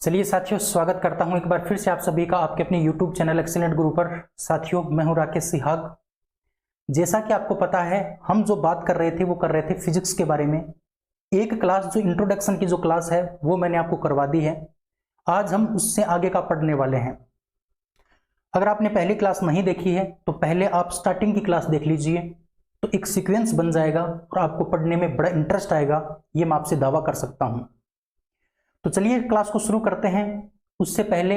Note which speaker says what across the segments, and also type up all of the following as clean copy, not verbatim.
Speaker 1: चलिए साथियों, स्वागत करता हूं एक बार फिर से आप सभी का आपके अपने YouTube चैनल एक्सीलेंट गुरु पर। साथियों, मैं हूं राकेश सिहाग। जैसा कि आपको पता है, हम जो बात कर रहे थे वो कर रहे थे फिजिक्स के बारे में। एक क्लास जो इंट्रोडक्शन की जो क्लास है वो मैंने आपको करवा दी है। आज हम उससे आगे का पढ़ने वाले हैं। अगर आपने पहली क्लास नहीं देखी है तो पहले आप स्टार्टिंग की क्लास देख लीजिए, तो एक सीक्वेंस बन जाएगा और आपको पढ़ने में बड़ा इंटरेस्ट आएगा, ये मैं आपसे दावा कर सकता हूं। तो चलिए क्लास को शुरू करते हैं। उससे पहले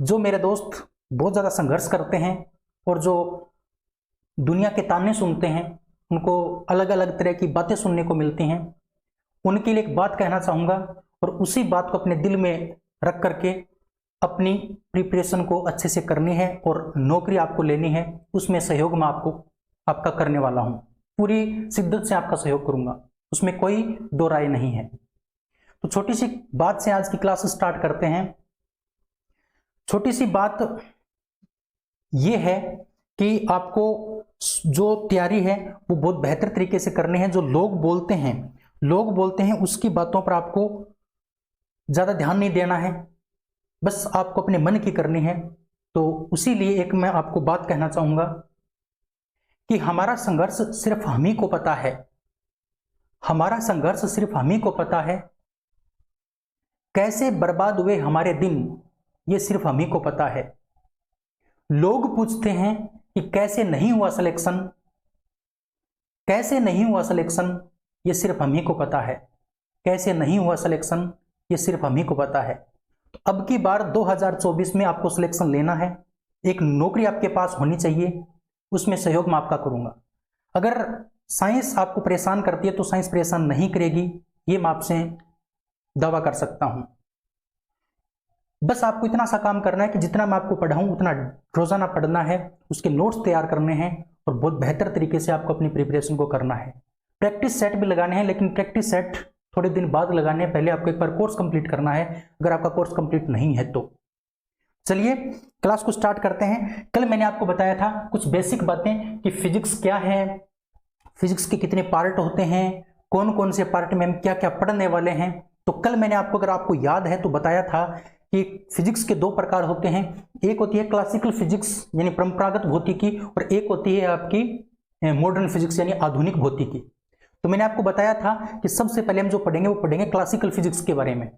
Speaker 1: जो मेरे दोस्त बहुत ज़्यादा संघर्ष करते हैं और जो दुनिया के ताने सुनते हैं, उनको अलग अलग तरह की बातें सुनने को मिलती हैं, उनके लिए एक बात कहना चाहूँगा और उसी बात को अपने दिल में रख करके अपनी प्रिपरेशन को अच्छे से करनी है और नौकरी आपको लेनी है। उसमें सहयोग मैं आपका करने वाला हूँ, पूरी शिद्दत से आपका सहयोग करूँगा, उसमें कोई दो राय नहीं है। तो छोटी सी बात से आज की क्लास स्टार्ट करते हैं। छोटी सी बात यह है कि आपको जो तैयारी है वो बहुत बेहतर तरीके से करनी है। जो लोग बोलते हैं उसकी बातों पर आपको ज़्यादा ध्यान नहीं देना है, बस आपको अपने मन की करनी है। तो उसी लिए एक मैं आपको बात कहना चाहूँगा कि हमारा संघर्ष सिर्फ हम ही को पता है। हमारा संघर्ष सिर्फ हम ही को पता है। कैसे बर्बाद हुए हमारे दिन, ये सिर्फ हम ही को पता है। लोग पूछते हैं कि कैसे नहीं हुआ सिलेक्शन, कैसे नहीं हुआ सिलेक्शन, ये सिर्फ हम ही को पता है। कैसे नहीं हुआ सिलेक्शन, ये सिर्फ हम ही को पता है। तो अब की बार 2024 में आपको सिलेक्शन लेना है, एक नौकरी आपके पास होनी चाहिए, उसमें सहयोग मैं आपका करूंगा। अगर साइंस आपको परेशान करती है तो साइंस परेशान नहीं करेगी, ये मैं आपसे दावा कर सकता हूं। बस आपको इतना सा काम करना है कि जितना मैं आपको पढ़ाऊं उतना रोजाना पढ़ना है, उसके नोट्स तैयार करने हैं और बहुत बेहतर तरीके से आपको अपनी प्रिपरेशन को करना है। प्रैक्टिस सेट भी लगाने हैं, लेकिन प्रैक्टिस सेट थोड़े दिन बाद लगाने हैं, पहले आपको एक बार कोर्स कंप्लीट करना है, अगर आपका कोर्स कंप्लीट नहीं है तो। चलिए क्लास को स्टार्ट करते हैं। कल मैंने आपको बताया था कुछ बेसिक बातें कि फिजिक्स क्या है, फिजिक्स के कितने पार्ट होते हैं, कौन कौन से पार्ट में हम क्या क्या पढ़ने वाले हैं। तो कल मैंने आपको, अगर आपको याद है तो बताया था कि फिजिक्स के दो प्रकार होते हैं। एक होती है क्लासिकल फिजिक्स यानी परंपरागत भौतिकी, और एक होती है आपकी मॉडर्न फिजिक्स यानी आधुनिक भौतिकी। तो मैंने आपको बताया था कि सबसे पहले हम जो पढ़ेंगे वो पढ़ेंगे क्लासिकल फिजिक्स के बारे में।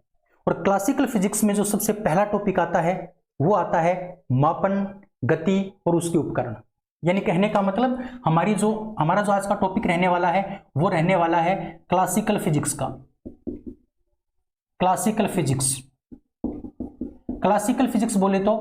Speaker 1: और क्लासिकल फिजिक्स में जो सबसे पहला टॉपिक आता है वो आता है मापन, गति और उसके उपकरण। यानी कहने का मतलब हमारा जो आज का टॉपिक रहने वाला है वो रहने वाला है क्लासिकल फिजिक्स का। क्लासिकल फिजिक्स बोले तो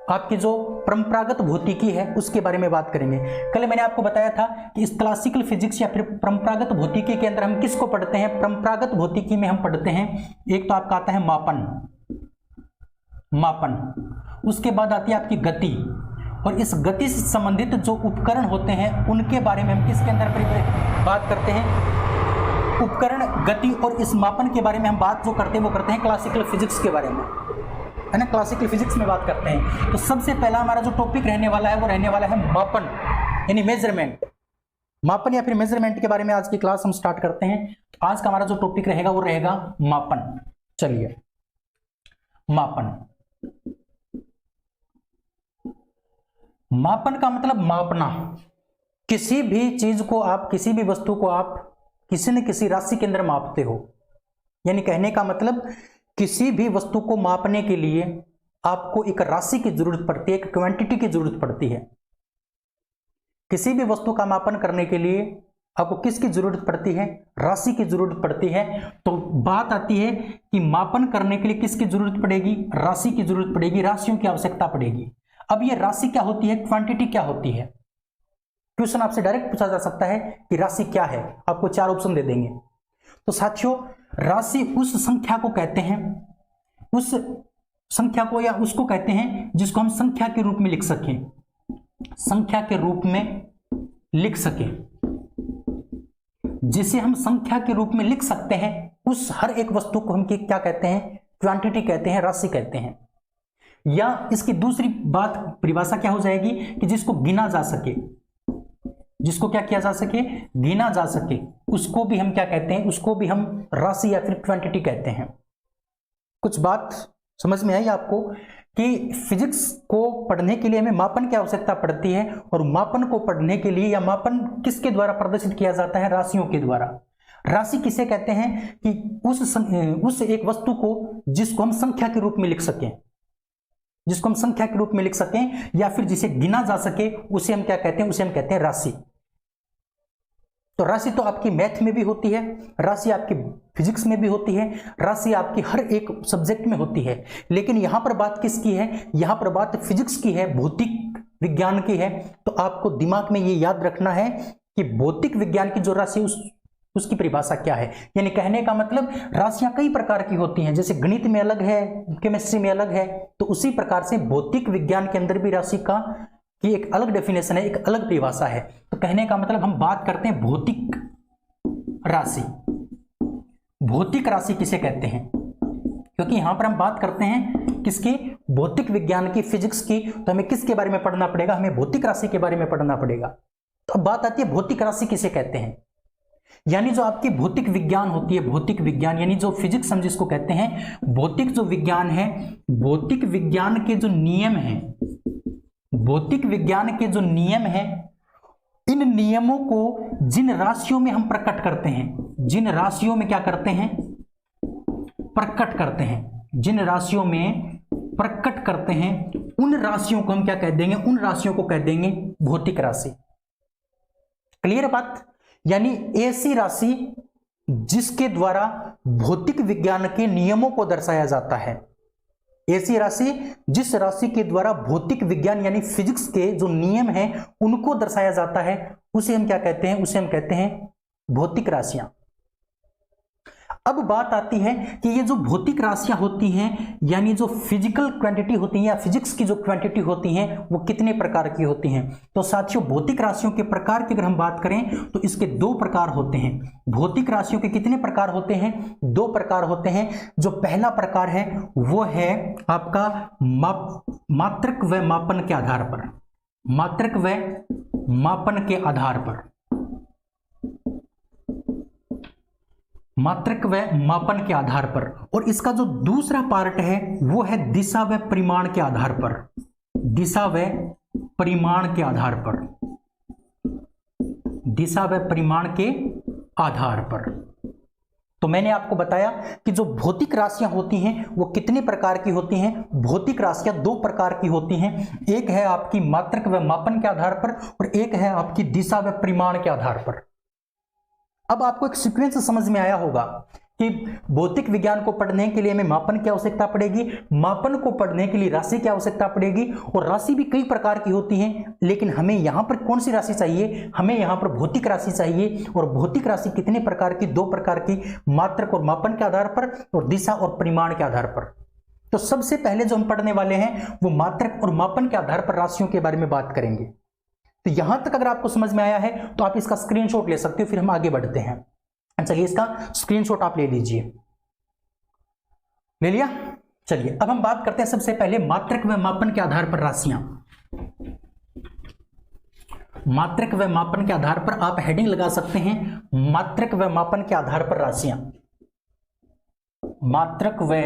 Speaker 1: आपकी जो परंपरागत भौतिकी है उसके बारे में बात करेंगे। कल मैंने आपको बताया था कि इस क्लासिकल फिजिक्स या फिर परंपरागत भौतिकी के अंदर हम किसको पढ़ते हैं। परंपरागत भौतिकी में हम पढ़ते हैं, एक तो आपका आता है मापन, उसके बाद आती है आपकी गति, और इस गति से संबंधित जो उपकरण होते हैं उनके बारे में हम किसके अंदर बात करते हैं। उपकरण, गति और इस मापन के बारे में हम बात जो करते हैं वो करते हैं क्लासिकल फिजिक्स के बारे में, है ना। क्लासिकल फिजिक्स में बात करते हैं। तो सबसे पहला हमारा जो टॉपिक रहने वाला है वो रहने वाला है मापन यानी मेजरमेंट। मापन या फिर मेजरमेंट के बारे में आज की क्लास हम स्टार्ट करते हैं। तो आज का हमारा जो टॉपिक रहेगा वो रहेगा मापन। चलिए, मापन का मतलब मापना। किसी भी चीज को आप, किसी भी वस्तु को आप किसी न किसी राशि के अंदर मापते हो। यानी कहने का मतलब किसी भी वस्तु को मापने के लिए आपको एक राशि की जरूरत पड़ती है, एक क्वांटिटी की जरूरत पड़ती है। किसी भी वस्तु का मापन करने के लिए आपको किसकी जरूरत पड़ती है, राशि की जरूरत पड़ती है। तो बात आती है कि मापन करने के लिए किसकी जरूरत पड़ेगी, राशि की जरूरत पड़ेगी, राशियों की आवश्यकता पड़ेगी। अब ये राशि क्या होती है, क्वांटिटी क्या होती है। क्वेश्चन आपसे डायरेक्ट पूछा जा सकता है कि राशि क्या है, आपको 4 ऑप्शन दे देंगे। तो साथियों, राशि उस संख्या को कहते हैं, उस संख्या को या उसको कहते हैं जिसको हम संख्या के रूप में लिख सकें, संख्या के रूप में लिख सकें, जिसे हम संख्या के रूप में लिख सकते हैं। उस हर एक वस्तु को हम क्या कहते हैं, क्वांटिटी कहते हैं, राशि कहते हैं। या इसकी दूसरी बात, परिभाषा क्या हो जाएगी कि जिसको गिना जा सके, जिसको क्या किया जा सके, गिना जा सके, उसको भी हम क्या कहते हैं, उसको भी हम राशि या फिर क्वांटिटी कहते हैं। कुछ बात समझ में आई आपको कि फिजिक्स को पढ़ने के लिए हमें मापन की आवश्यकता पड़ती है, और मापन को पढ़ने के लिए, या मापन किसके द्वारा प्रदर्शित किया जाता है? राशियों के द्वारा। राशि किसे कहते हैं? कि उस एक वस्तु को जिसको हम संख्या के रूप में लिख सकें, जिसको हम संख्या के रूप में लिख सकें, या फिर जिसे गिना जा सके, उसे हम क्या कहते हैं? उसे हम कहते हैं राशि। तो राशि तो आपकी मैथ में भी होती है, राशि आपकी फिजिक्स में भी होती है, राशि आपकी हर एक सब्जेक्ट में होती है। लेकिन यहां पर बात किसकी है? यहां पर बात फिजिक्स की है, भौतिक विज्ञान की है। तो आपको दिमाग में ये याद रखना है कि भौतिक विज्ञान की जो राशि उसकी परिभाषा क्या है। यानी कहने का मतलब राशियां कई प्रकार की होती हैं, जैसे गणित में अलग है, केमिस्ट्री में अलग है, तो उसी प्रकार से भौतिक विज्ञान के अंदर भी राशि का की एक अलग डेफिनेशन है, एक अलग परिभाषा है। तो कहने का मतलब हम बात करते हैं भौतिक राशि। भौतिक राशि किसे कहते हैं? क्योंकि यहां पर हम बात करते हैं किसकी? भौतिक विज्ञान की, फिजिक्स की। तो हमें किसके बारे में पढ़ना पड़ेगा? हमें भौतिक राशि के बारे में पढ़ना पड़ेगा। तो अब बात आती है भौतिक राशि किसे कहते हैं। यानी जो आपकी भौतिक विज्ञान होती है, भौतिक विज्ञान यानी जो फिजिक्स हम जिसको कहते हैं, भौतिक जो विज्ञान है, भौतिक विज्ञान के जो नियम हैं, भौतिक विज्ञान के जो नियम हैं, इन नियमों को जिन राशियों में हम प्रकट करते हैं, जिन राशियों में क्या करते हैं? प्रकट करते हैं, जिन राशियों में प्रकट करते हैं, उन राशियों को हम क्या कह देंगे? उन राशियों को कह देंगे भौतिक राशि। क्लियर बात? यानी ऐसी राशि जिसके द्वारा भौतिक विज्ञान के नियमों को दर्शाया जाता है, ऐसी राशि जिस राशि के द्वारा भौतिक विज्ञान यानी फिजिक्स के जो नियम हैं उनको दर्शाया जाता है, उसे हम क्या कहते हैं? उसे हम कहते हैं भौतिक राशियां। अब बात आती है कि ये जो भौतिक राशियां होती हैं, यानी जो फिजिकल क्वांटिटी होती है या फिजिक्स की जो क्वांटिटी होती हैं, वो कितने प्रकार की होती हैं? तो साथियों, भौतिक राशियों के प्रकार की अगर हम बात करें तो इसके दो प्रकार होते हैं। भौतिक राशियों के कितने प्रकार होते हैं? दो प्रकार होते हैं। जो पहला प्रकार है वो है आपका मात्रक व मापन के आधार पर, मात्रक व मापन के आधार पर, मात्रक व मापन के आधार पर। और इसका जो दूसरा पार्ट है वो है दिशा व परिमाण के आधार पर, दिशा व परिमाण के आधार पर, दिशा व परिमाण के आधार पर। तो मैंने आपको बताया कि जो भौतिक राशियां होती हैं वो कितने प्रकार की होती हैं? भौतिक राशियां दो प्रकार की होती हैं। एक है आपकी मात्रक व मापन के आधार पर, और एक है आपकी दिशा व परिमाण के आधार पर। अब आपको एक सीक्वेंस समझ में आया होगा कि भौतिक विज्ञान को पढ़ने के लिए हमें मापन की आवश्यकता पड़ेगी, मापन को पढ़ने के लिए राशि की आवश्यकता पड़ेगी, और राशि भी कई प्रकार की होती हैं। लेकिन हमें यहां पर कौन सी राशि चाहिए? हमें यहां पर भौतिक राशि चाहिए। और भौतिक राशि कितने प्रकार की? दो प्रकार की, मात्रक और मापन के आधार पर और दिशा और परिमाण के आधार पर। तो सबसे पहले जो हम पढ़ने वाले हैं वो मात्रक और मापन के आधार पर राशियों के बारे में बात करेंगे। तो यहां तक अगर आपको समझ में आया है तो आप इसका स्क्रीनशॉट ले सकते हो, फिर हम आगे बढ़ते हैं। चलिए, इसका स्क्रीनशॉट आप ले लीजिए। ले लिया? चलिए, अब हम बात करते हैं सबसे पहले मात्रक व मापन के आधार पर राशियां। मात्रक व मापन के आधार पर आप हेडिंग लगा सकते हैं, मात्रक व मापन के आधार पर राशियां। मात्रक व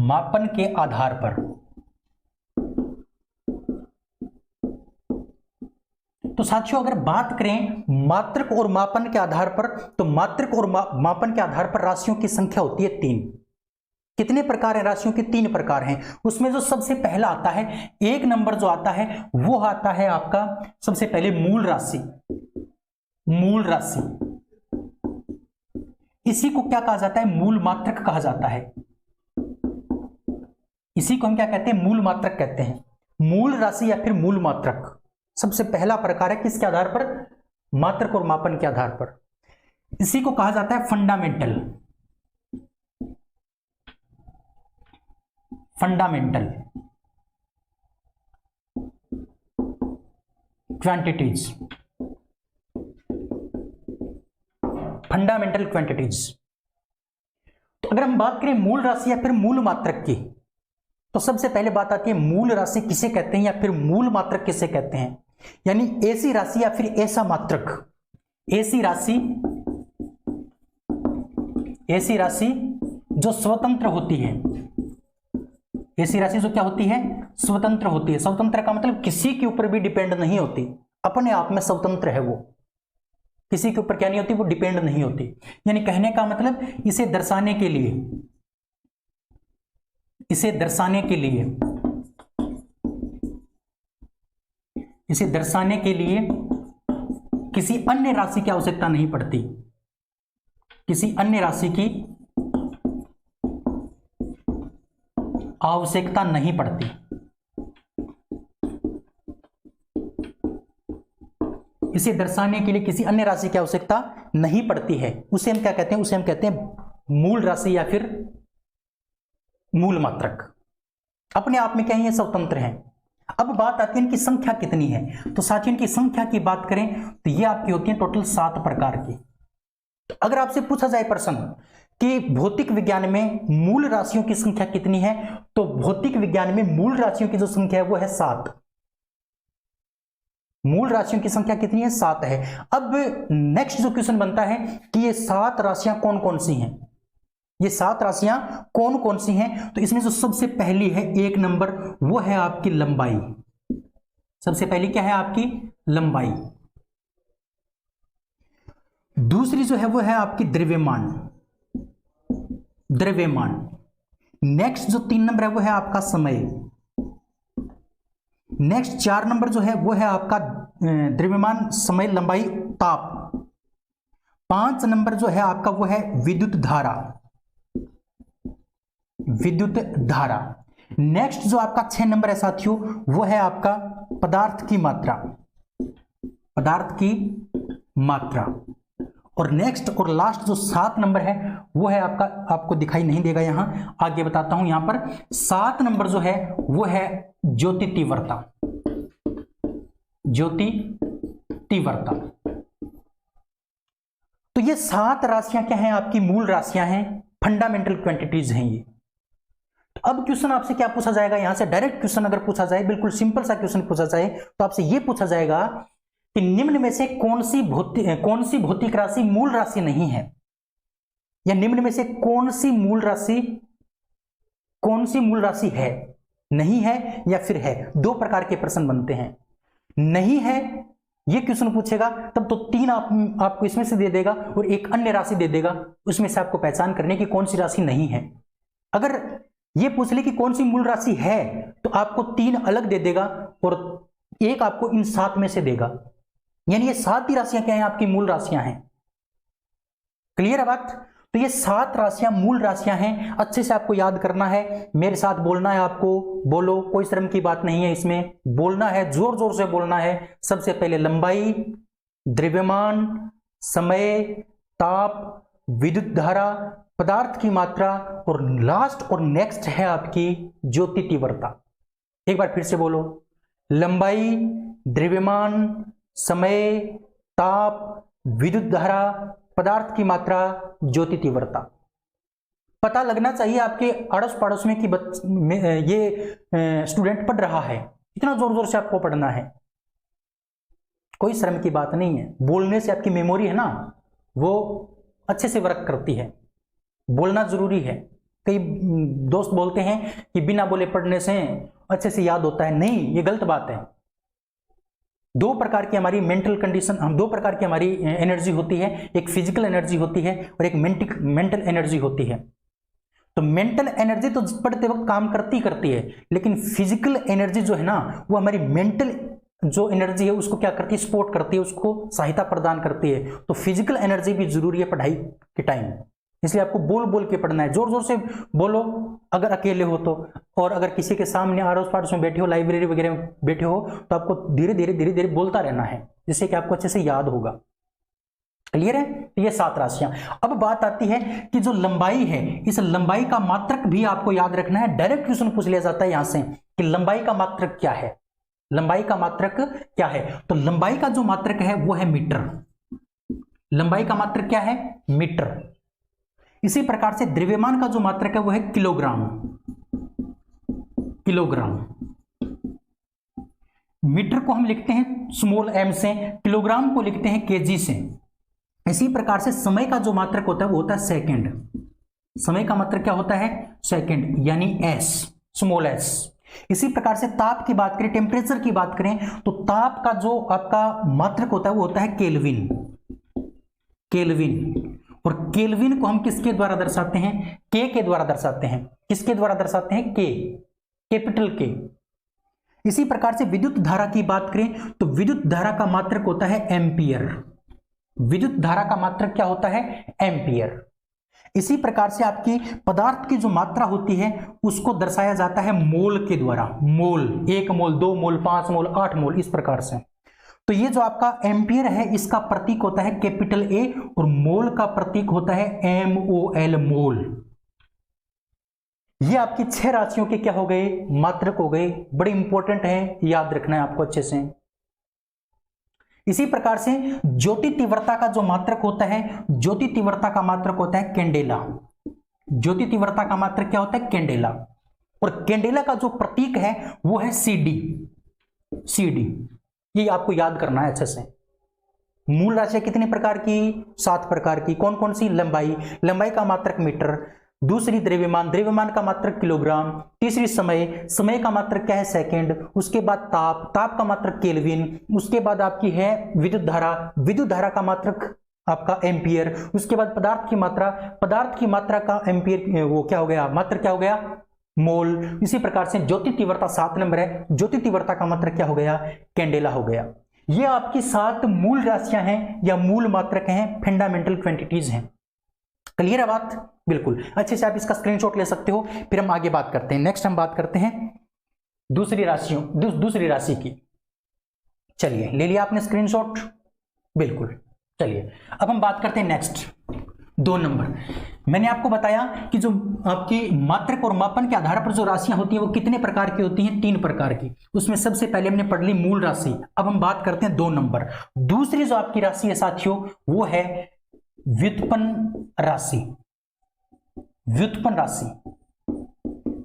Speaker 1: मापन के आधार पर। तो साथियों, अगर बात करें मात्रक और मापन के आधार पर, तो मात्रक और मापन के आधार पर राशियों की संख्या होती है 3। कितने प्रकार हैं राशियों के? 3 प्रकार हैं। उसमें जो सबसे पहला आता है, 1 नंबर जो आता है वो आता है आपका सबसे पहले मूल राशि। मूल राशि, इसी को क्या कहा जाता है? मूल मात्रक कहा जाता है। इसी को हम क्या कहते हैं? मूल मात्रक कहते हैं। मूल राशि या फिर मूल मात्रक सबसे पहला प्रकार है। किसके आधार पर? मात्रक और मापन के आधार पर। इसी को कहा जाता है fundamental, fundamental quantities, fundamental quantities. तो अगर हम बात करें मूल राशि या फिर मूल मात्रक की, तो सबसे पहले बात आती है मूल राशि किसे कहते हैं या फिर मूल मात्रक किसे कहते हैं। यानी ऐसी राशि या फिर ऐसा मात्रक, ऐसी राशि, ऐसी राशि जो स्वतंत्र होती है, ऐसी राशि जो क्या होती है, स्वतंत्र होती है। स्वतंत्र का मतलब किसी के ऊपर भी डिपेंड नहीं होती, अपने आप में स्वतंत्र है, वो किसी के ऊपर क्या नहीं होती, वो डिपेंड नहीं होती। यानी कहने का मतलब इसे दर्शाने के लिए, इसे दर्शाने के लिए, इसे दर्शाने के लिए किसी अन्य राशि की आवश्यकता नहीं पड़ती, किसी अन्य राशि की आवश्यकता नहीं पड़ती। इसे दर्शाने के लिए किसी अन्य राशि की आवश्यकता नहीं पड़ती है। उसे हम क्या कहते हैं, उसे हम कहते हैं मूल राशि या फिर मूल मात्रक। अपने आप में क्या है, स्वतंत्र है। अब बात आती है इनकी संख्या कितनी है। तो साथियों इनकी संख्या की बात करें तो ये आपकी होती है टोटल 7 प्रकार की। तो अगर आपसे पूछा जाए प्रश्न कि भौतिक विज्ञान में मूल राशियों की संख्या कितनी है, तो भौतिक विज्ञान में मूल राशियों की जो संख्या है वो है 7। मूल राशियों की संख्या कितनी है, 7 है। अब नेक्स्ट जो क्वेश्चन बनता है कि ये 7 राशियां कौन कौन सी हैं, ये 7 राशियां कौन कौन सी हैं। तो इसमें जो सबसे पहली है 1 नंबर, वो है आपकी लंबाई। सबसे पहली क्या है आपकी, लंबाई। दूसरी जो है वो है आपकी द्रव्यमान, द्रव्यमान। नेक्स्ट जो 3 नंबर है वो है आपका समय। नेक्स्ट 4 नंबर जो है वो है आपका द्रव्यमान, समय, लंबाई, ताप। 5 नंबर जो है आपका वो है विद्युत धारा, विद्युत धारा। नेक्स्ट जो आपका 6 नंबर है साथियों वो है आपका पदार्थ की मात्रा, पदार्थ की मात्रा। और नेक्स्ट और लास्ट जो 7 नंबर है वो है आपका, आपको दिखाई नहीं देगा यहां, आगे बताता हूं। यहां पर 7 नंबर जो है वो है ज्योति तीव्रता, ज्योति तीव्रता। तो ये 7 राशियां क्या हैं, आपकी मूल राशियां हैं, फंडामेंटल क्वांटिटीज हैं ये। तो अब क्वेश्चन आपसे क्या पूछा जाएगा, यहां से डायरेक्ट क्वेश्चन अगर पूछा जाए, बिल्कुल सिंपल सा क्वेश्चन पूछा जाए, तो आपसे ये पूछा जाएगा कि निम्न में से कौन सी भौतिक राशि मूल राशि नहीं है, या निम्न में से कौन सी मूल राशि है, नहीं है या फिर है। 2 प्रकार के प्रश्न बनते हैं। नहीं है ये क्वेश्चन पूछेगा तब तो 3 आपको इसमें से दे देगा और एक अन्य राशि दे देगा, उसमें से आपको पहचान करने की कौन सी राशि नहीं है। अगर ये पूछ ले कि कौन सी मूल राशि है तो आपको 3 अलग दे देगा और एक आपको इन 7 में से देगा। यानी ये 7 ही राशियां क्या हैं, आपकी मूल राशियां हैं। क्लियर है बात। तो ये 7 राशियां मूल राशियां हैं, अच्छे से आपको याद करना है, मेरे साथ बोलना है आपको, बोलो, कोई शर्म की बात नहीं है, इसमें बोलना है, जोर जोर से बोलना है। सबसे पहले लंबाई, द्रव्यमान, समय, ताप, विद्युत धारा, पदार्थ की मात्रा, और लास्ट और नेक्स्ट है आपकी ज्योति तीव्रता। एक बार फिर से बोलो, लंबाई, द्रव्यमान, समय, ताप, विद्युत धारा, पदार्थ की मात्रा, ज्योति तीव्रता। पता लगना चाहिए आपके अड़ोस पड़ोस में कि ये स्टूडेंट पढ़ रहा है, इतना जोर जोर से आपको पढ़ना है, कोई शर्म की बात नहीं है। बोलने से आपकी मेमोरी है ना, वो अच्छे से वर्क करती है, बोलना जरूरी है। कई दोस्त बोलते हैं कि बिना बोले पढ़ने से अच्छे से याद होता है, नहीं, ये गलत बात है। 2 प्रकार की हमारी मेंटल कंडीशन, हम 2 प्रकार की हमारी एनर्जी होती है, एक फिजिकल एनर्जी होती है और एक मेंटल एनर्जी होती है। तो मेंटल एनर्जी तो पढ़ते वक्त काम करती है, लेकिन फिजिकल एनर्जी जो है ना, वो हमारी मेंटल जो एनर्जी है उसको क्या करती है, सपोर्ट करती है, उसको सहायता प्रदान करती है। तो फिजिकल एनर्जी भी जरूरी है पढ़ाई के टाइम, इसलिए आपको बोल बोल के पढ़ना है, जोर जोर से बोलो अगर अकेले हो तो, और अगर किसी के सामने आड़ोस पड़ोस में बैठे हो, लाइब्रेरी वगैरह में बैठे हो, तो आपको धीरे धीरे बोलता रहना है, जिससे कि आपको अच्छे से याद होगा। क्लियर है। ये 7 राशियां। अब बात आती है कि जो लंबाई है, इस लंबाई का मात्रक भी आपको याद रखना है। डायरेक्ट क्वेश्चन पूछ लिया जाता है यहां से कि लंबाई का मात्रक क्या है, लंबाई का मात्रक क्या है। तो लंबाई का जो मात्रक है वो है मीटर। लंबाई का मात्रक क्या है, मीटर। इसी प्रकार से द्रव्यमान का जो मात्रक है वो है किलोग्राम, किलोग्राम। मीटर को हम लिखते हैं स्मॉल m से, किलोग्राम को लिखते हैं kg से। इसी प्रकार से समय का जो मात्रक होता है वो होता है सेकंड। समय का मात्रक क्या होता है? सेकंड, यानी एस, स्मॉल एस। इसी प्रकार से ताप की बात करें, टेम्परेचर की बात करें, तो ताप का जो आपका मात्रक होता है वो होता है केल्विन। केल्विन, और केल्विन को हम किसके द्वारा दर्शाते हैं? के द्वारा दर्शाते हैं। किसके द्वारा दर्शाते हैं? के, कैपिटल के। इसी प्रकार से विद्युत धारा की बात करें तो विद्युत धारा का मात्रक होता है एम्पियर। विद्युत धारा का मात्रक क्या होता है? एम्पियर। इसी प्रकार से आपकी पदार्थ की जो मात्रा होती है उसको दर्शाया जाता है मोल के द्वारा। मोल, 1 मोल, 2 मोल, 5 मोल, 8 मोल, इस प्रकार से। तो ये जो आपका एम्पियर है इसका प्रतीक होता है कैपिटल ए, और मोल का प्रतीक होता है MOL, मोल। ये आपकी 6 राशियों के क्या हो गए? मात्रक हो गए। बड़े इंपॉर्टेंट है, याद रखना है आपको अच्छे से। इसी प्रकार से ज्योति तीव्रता का जो मात्रक होता है, ज्योति तीव्रता का मात्रक होता है कैंडेला। ज्योति तीव्रता का मात्रक क्या होता है? कैंडेला। और कैंडेला का जो प्रतीक है वो है CD। CD, ये आपको याद करना है अच्छे से। मूल राशियां कितने प्रकार की? 7 प्रकार की। कौन कौन सी? लंबाई, लंबाई का मात्रक मीटर। दूसरी द्रव्यमान, द्रव्यमान का मात्रक किलोग्राम। तीसरी समय, समय का मात्रक क्या है? सेकंड। उसके बाद ताप, ताप का मात्रक केल्विन। उसके बाद आपकी है विद्युत धारा, विद्युत धारा का मात्रक आपका एम्पियर। उसके बाद पदार्थ की मात्रा, पदार्थ की मात्रा का एम्पियर वो क्या हो गया? मात्रक क्या हो गया? मोल। इसी प्रकार से ज्योति तीव्रता 7 नंबर है, ज्योति तीव्रता का मात्रक क्या हो गया? कैंडेला हो गया। ये आपकी 7 मूल राशियां हैं या मूल मात्रक हैं, फंडामेंटल क्वांटिटीज हैं। क्लियर है बात? बिल्कुल। अच्छे से आप इसका स्क्रीनशॉट ले सकते हो। फिर हम आगे बात करते हैं। नेक्स्ट हम बात करते हैं दूसरी राशियों, दूसरी राशि की। चलिए, ले लिया आपने स्क्रीनशॉट? बिल्कुल। चलिए अब हम बात करते हैं नेक्स्ट 2 नंबर। मैंने आपको बताया कि जो आपकी मात्रक और मापन के आधार पर जो राशियां होती हैं वो कितने प्रकार की होती हैं? 3 प्रकार की। उसमें सबसे पहले हमने पढ़ ली मूल राशि। अब हम बात करते हैं 2 नंबर। दूसरी जो आपकी राशि है साथियों वो है व्युत्पन्न राशि। व्युत्पन्न राशि,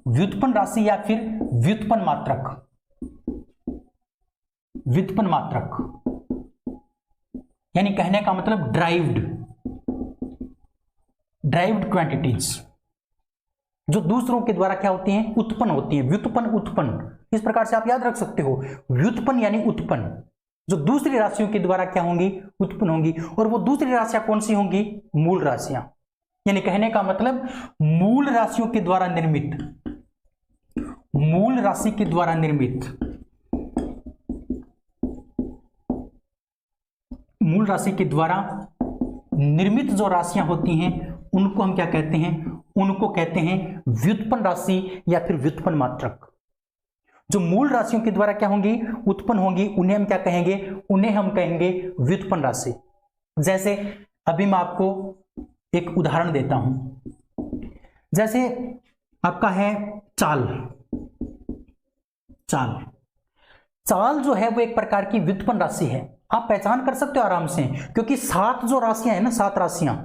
Speaker 1: व्युत्पन्न राशि या फिर व्युत्पन्न मात्रक। व्युत्पन्न मात्रक यानी कहने का मतलब ड्राइव्ड क्वांटिटीज, जो दूसरों के द्वारा क्या होती हैं? उत्पन्न होती हैं। व्युत्पन्न, उत्पन्न, इस प्रकार से आप याद रख सकते हो। व्युत्पन्न यानी उत्पन्न, जो दूसरी राशियों के द्वारा क्या होंगी? उत्पन्न होंगी। और वो दूसरी राशियां कौन सी होंगी? मूल राशियां। यानी कहने का मतलब मूल राशियों के द्वारा निर्मित, मूल राशि के द्वारा निर्मित, मूल राशि के द्वारा निर्मित जो राशियां होती हैं उनको हम क्या कहते हैं? उनको कहते हैं व्युत्पन्न राशि या फिर व्युत्पन्न मात्रक। जो मूल राशियों के द्वारा क्या होंगी? उत्पन्न होंगी, उन्हें हम क्या कहेंगे? उन्हें हम कहेंगे व्युत्पन्न राशि। जैसे अभी मैं आपको एक उदाहरण देता हूं। जैसे आपका है चाल। चाल, चाल जो है वो एक प्रकार की व्युत्पन्न राशि है। आप पहचान कर सकते हो आराम से, क्योंकि 7 जो राशियां हैं ना, 7 राशियां,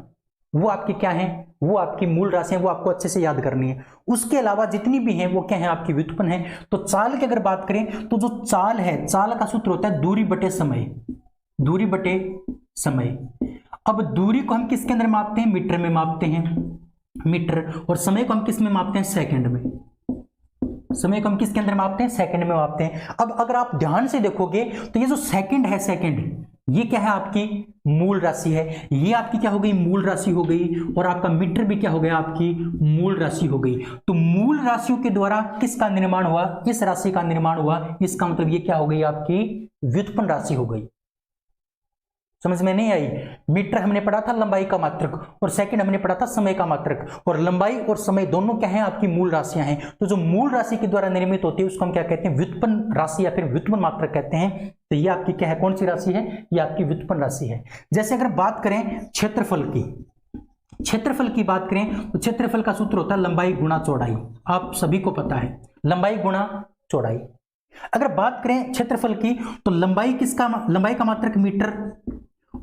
Speaker 1: वो आपकी क्या हैं? वो आपकी मूल राशियां, वो आपको अच्छे से याद करनी है। उसके अलावा जितनी भी हैं वो क्या है? आपकी व्युत्पन्न है। तो चाल की अगर बात करें तो जो चाल है, चाल का सूत्र होता है दूरी बटे समय। दूरी बटे समय। अब दूरी को हम किसके अंदर मापते हैं? मीटर में मापते हैं, मीटर। और समय को हम किस में मापते हैं? सेकंड में। समय को हम किसके अंदर मापते हैं? सेकंड में मापते हैं। अब अगर आप ध्यान से देखोगे तो ये जो सेकंड है, सेकंड, ये क्या है? आपकी मूल राशि है। ये आपकी क्या हो गई? मूल राशि हो गई। और आपका मीटर भी क्या हो गया? आपकी मूल राशि हो गई। तो मूल राशियों के द्वारा किसका निर्माण हुआ? इस राशि का निर्माण हुआ। इसका मतलब ये क्या हो गई? आपकी व्युत्पन्न राशि हो गई। समझ में नहीं आई? मीटर हमने पढ़ा था लंबाई का मात्रक, और सेकंड हमने पढ़ा था समय का मात्रक। और लंबाई और समय दोनों क्या है? आपकी मूल राशियां हैं। तो जो मूल राशि के द्वारा निर्मित होती है उसको हम क्या कहते हैं? व्युत्पन्न राशि या फिर व्युत्पन्न मात्रक कहते हैं। तो ये आपकी क्या है? कौन सी राशि है? ये आपकी व्युत्पन्न राशि है। जैसे अगर बात करें क्षेत्रफल की, क्षेत्रफल की बात करें तो क्षेत्रफल का सूत्र होता है लंबाई गुणा चौड़ाई। आप सभी को पता है, लंबाई गुणा चौड़ाई। अगर बात करें क्षेत्रफल की तो लंबाई किसका? लंबाई का मात्रक मीटर,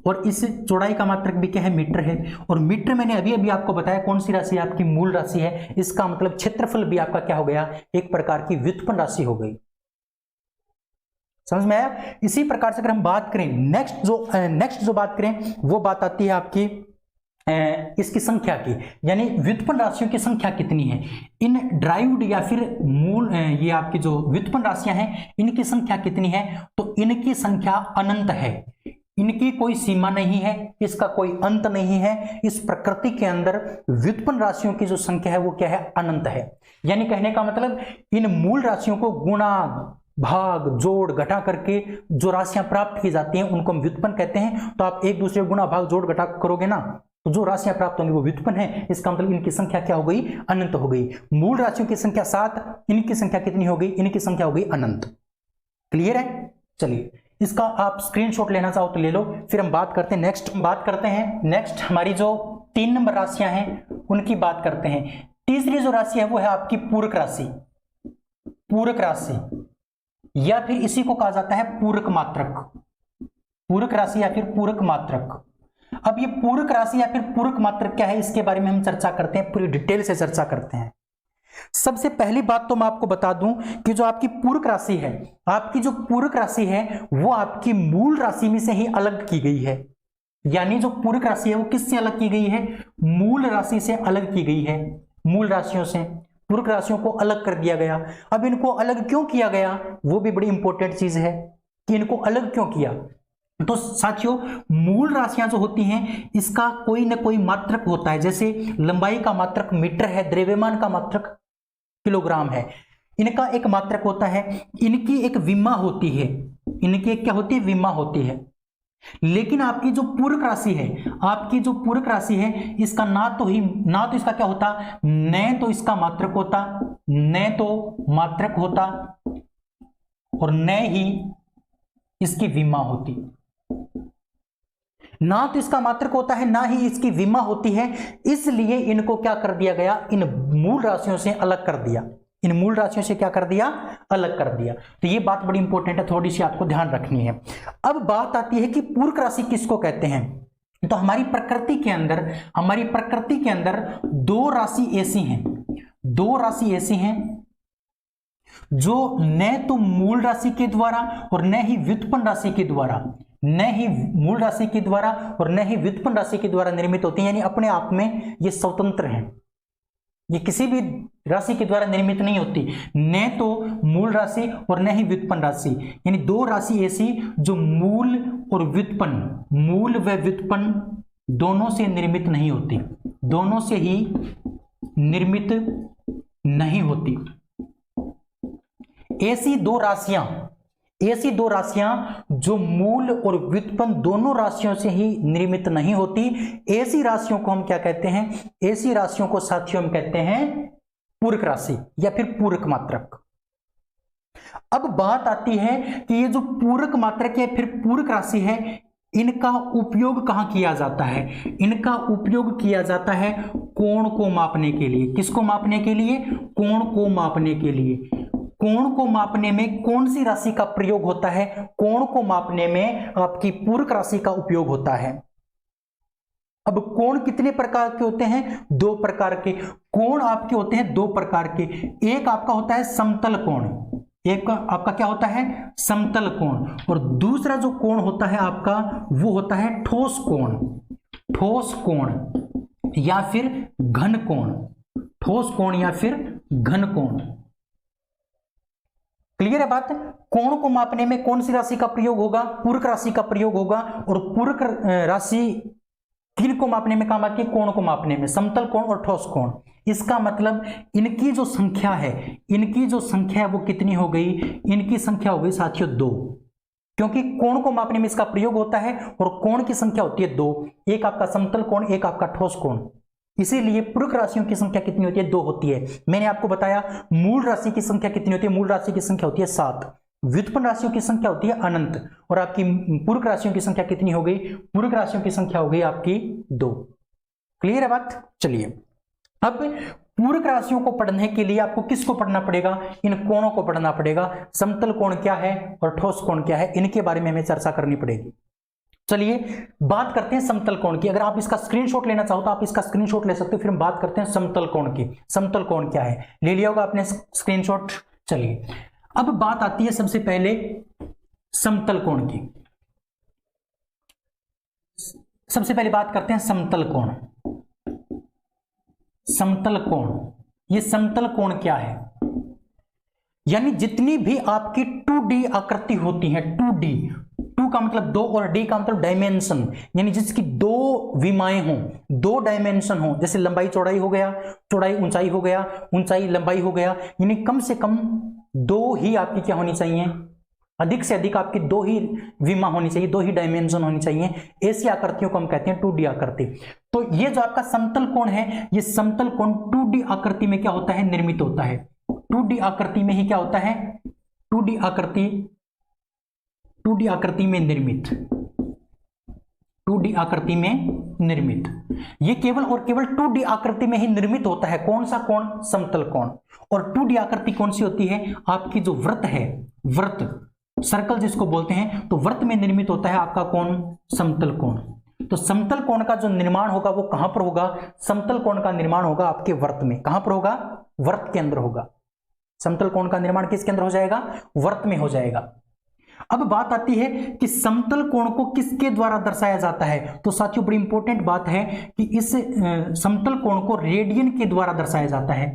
Speaker 1: और इस चौड़ाई का मात्रक भी क्या है? मीटर है। और मीटर मैंने अभी अभी आपको बताया कौन सी राशि आपकी मूल राशि है। इसका मतलब क्षेत्रफल भी आपका क्या हो गया? एक प्रकार की व्युत्पन्न राशि हो गई। समझ में आया? इसी प्रकार से अगर हम बात करें नेक्स्ट जो बात करें वो बात आती है आपकी इसकी संख्या की, यानी व्युत्पन्न राशियों की संख्या कितनी है, इन ड्राइव्ड या फिर मूल ये आपकी जो व्युत्पन्न राशियां हैं इनकी संख्या कितनी है, तो इनकी संख्या अनंत है, इनकी कोई सीमा नहीं है, इसका कोई अंत नहीं है। इस प्रकृति के अंदर व्युत्पन्न राशियों की जो संख्या है वो क्या है, अनंत है। यानी कहने का मतलब इन मूल राशियों को गुणा भाग जोड़ घटा करके जो राशियां प्राप्त की जाती हैं उनको हम व्युत्पन्न कहते हैं। तो आप एक दूसरे गुणा भाग जोड़ घटा करोगे ना तो जो राशियां प्राप्त होंगी वो व्युत्पन्न है। इसका मतलब इनकी संख्या क्या हो गई, अनंत हो गई। मूल राशियों की संख्या 7, इनकी संख्या कितनी हो गई, इनकी संख्या हो गई अनंत। क्लियर है? चलिए इसका आप स्क्रीनशॉट लेना चाहो तो ले लो। फिर हम बात करते हैं नेक्स्ट हमारी जो 3 नंबर राशियां हैं उनकी बात करते हैं। तीसरी जो राशि है वो है आपकी पूरक राशि, पूरक राशि या फिर इसी को कहा जाता है पूरक मात्रक, पूरक राशि या फिर पूरक मात्रक। अब ये पूरक राशि या फिर पूरक मात्रक क्या है, इसके बारे में हम चर्चा करते हैं, पूरी डिटेल से चर्चा करते हैं। सबसे पहली बात तो मैं आपको बता दूं कि जो आपकी पूरक राशि है, आपकी जो पूरक राशि है वो आपकी मूल राशि में से ही अलग की गई है। यानी जो पूरक राशि है वो किससे अलग की गई है, मूल राशि से अलग की गई है। मूल राशियों से पूरक राशियों को अलग कर दिया गया। अब इनको अलग क्यों किया गया, वो भी बड़ी इंपॉर्टेंट चीज है कि इनको अलग क्यों किया। तो साथियों मूल राशियां जो होती हैं इसका कोई ना कोई मात्रक होता है, जैसे लंबाई का मात्रक मीटर है, द्रव्यमान का मात्रक किलोग्राम है, इनका एक मात्रक होता है, इनकी एक विमा होती है, इनकी एक क्या होती है, विमा होती है। लेकिन आपकी जो पूरक राशि है, आपकी जो पूरक राशि है इसका ना तो इसका क्या होता, न तो इसका मात्रक होता, न तो मात्रक होता और न ही इसकी विमा होती। ना तो इसका मात्रक होता है ना ही इसकी विमा होती है, इसलिए इनको क्या कर दिया गया, इन मूल राशियों से अलग कर दिया। इन मूल राशियों से क्या कर दिया, अलग कर दिया। तो ये बात बड़ी इंपॉर्टेंट है, थोड़ी सी आपको ध्यान रखनी है। अब बात आती है कि पूरक राशि किसको कहते हैं। तो हमारी प्रकृति के अंदर दो राशि ऐसी हैं जो न तो मूल राशि के द्वारा और न ही व्युत्पन्न राशि के द्वारा, न ही मूल राशि के द्वारा और न ही व्युत्पन्न राशि के द्वारा निर्मित होती हैं। यानी अपने आप में ये स्वतंत्र हैं, ये किसी भी राशि के द्वारा निर्मित नहीं होती, न तो मूल राशि और न ही व्युत्पन्न राशि। यानी दो राशि ऐसी जो मूल और व्युत्पन्न, मूल व व्युत्पन्न दोनों से निर्मित नहीं होती, दोनों से ही निर्मित नहीं होती। ऐसी दो राशियां जो मूल और व्युत्पन्न दोनों राशियों से ही निर्मित नहीं होती, ऐसी राशियों को हम क्या कहते हैं, ऐसी राशियों को साथियों हम कहते हैं पूरक राशि या फिर पूरक मात्रक। अब बात आती है कि ये जो पूरक मात्रक या फिर पूरक राशि है इनका उपयोग कहां किया जाता है। इनका उपयोग किया जाता है कोण को मापने के लिए। किसको मापने के लिए, कोण को मापने के लिए। कोण को मापने में कौन सी राशि का प्रयोग होता है, कोण को मापने में आपकी पूरक राशि का उपयोग होता है। अब कोण कितने प्रकार के होते हैं, 2 प्रकार के कोण आपके होते हैं, 2 प्रकार के। एक आपका होता है समतल कोण, एक आपका क्या होता है, समतल कोण, और दूसरा जो कोण होता है आपका वो होता है ठोस कोण, ठोस कोण या फिर घन कोण, ठोस कोण या फिर घन कोण। क्लियर है बात। कोण को मापने में कौन सी राशि का प्रयोग होगा, पूरक राशि का प्रयोग होगा। और पूरक राशि किन को मापने में काम आती है, कोण को मापने में, समतल कोण और ठोस कोण। इसका मतलब इनकी जो संख्या है, इनकी जो संख्या है वो कितनी हो गई, इनकी संख्या हो गई साथियों 2, क्योंकि कोण को मापने में इसका प्रयोग होता है और कोण की संख्या होती है 2, एक आपका समतल कोण, एक आपका ठोस कोण। इसीलिए पूरक राशियों की संख्या कितनी होती है, 2 होती है। मैंने आपको बताया मूल राशि की संख्या कितनी होती है, मूल राशि की संख्या होती है 7, व्युत्पन्न राशियों की संख्या होती है अनंत, और आपकी पूरक राशियों की संख्या कितनी हो गई, पूरक राशियों की संख्या हो गई आपकी 2। क्लियर है बात। चलिए अब पूरक राशियों को पढ़ने के लिए आपको किसको पढ़ना पड़ेगा, इन कोणों को पढ़ना पड़ेगा। समतल कोण क्या है और ठोस कोण क्या है, इनके बारे में हमें चर्चा करनी पड़ेगी। चलिए बात करते हैं समतल कोण की। अगर आप इसका स्क्रीनशॉट लेना चाहो तो आप इसका स्क्रीनशॉट ले सकते हो। फिर हम बात करते हैं समतल कोण की। समतल कोण क्या है, ले लिया होगा आपने स्क्रीनशॉट। चलिए अब बात आती है सबसे पहले समतल कोण की। सबसे पहले बात करते हैं समतल कोण। समतल कोण। ये समतल कोण क्या है? यानी जितनी भी आपकी 2D आकृति होती है, 2D, 2 का मतलब 2 और D का मतलब डायमेंशन, यानी जिसकी 2 विमाएं हों, 2 डायमेंशन हो, जैसे लंबाई चौड़ाई हो गया, चौड़ाई ऊंचाई हो गया, ऊंचाई लंबाई हो गया, यानी कम से कम 2 ही आपकी क्या होनी चाहिए, अधिक से अधिक आपकी 2 ही विमा होनी चाहिए, 2 ही डायमेंशन होनी चाहिए। ऐसी आकृतियों को हम कहते हैं 2D आकृति। तो ये जो आपका समतल कोण है, ये समतल कोण 2D आकृति में क्या होता है, निर्मित होता है। 2D आकृति में ही क्या होता है, 2D आकृति में निर्मित, 2D आकृति में निर्मित। ये केवल और केवल 2D आकृति में ही निर्मित होता है। कौन सा कोण? समतल कोण। और 2D आकृति कौन सी होती है? आपकी जो वृत्त है, वृत्त, सर्कल जिसको बोलते हैं, तो वृत्त में निर्मित होता है आपका कोण, समतल कोण। तो समतल कोण का जो निर्माण होगा वो कहां पर होगा? समतल कोण का निर्माण होगा आपके वृत्त में। कहां पर होगा? वृत्त के अंदर होगा। समतल कोण का निर्माण किसके अंदर हो जाएगा? वृत्त में हो जाएगा। अब बात आती है कि समतल कोण को किसके द्वारा दर्शाया जाता है। तो साथियों बड़ी इंपॉर्टेंट बात है कि इस समतल कोण को रेडियन के द्वारा दर्शाया जाता है।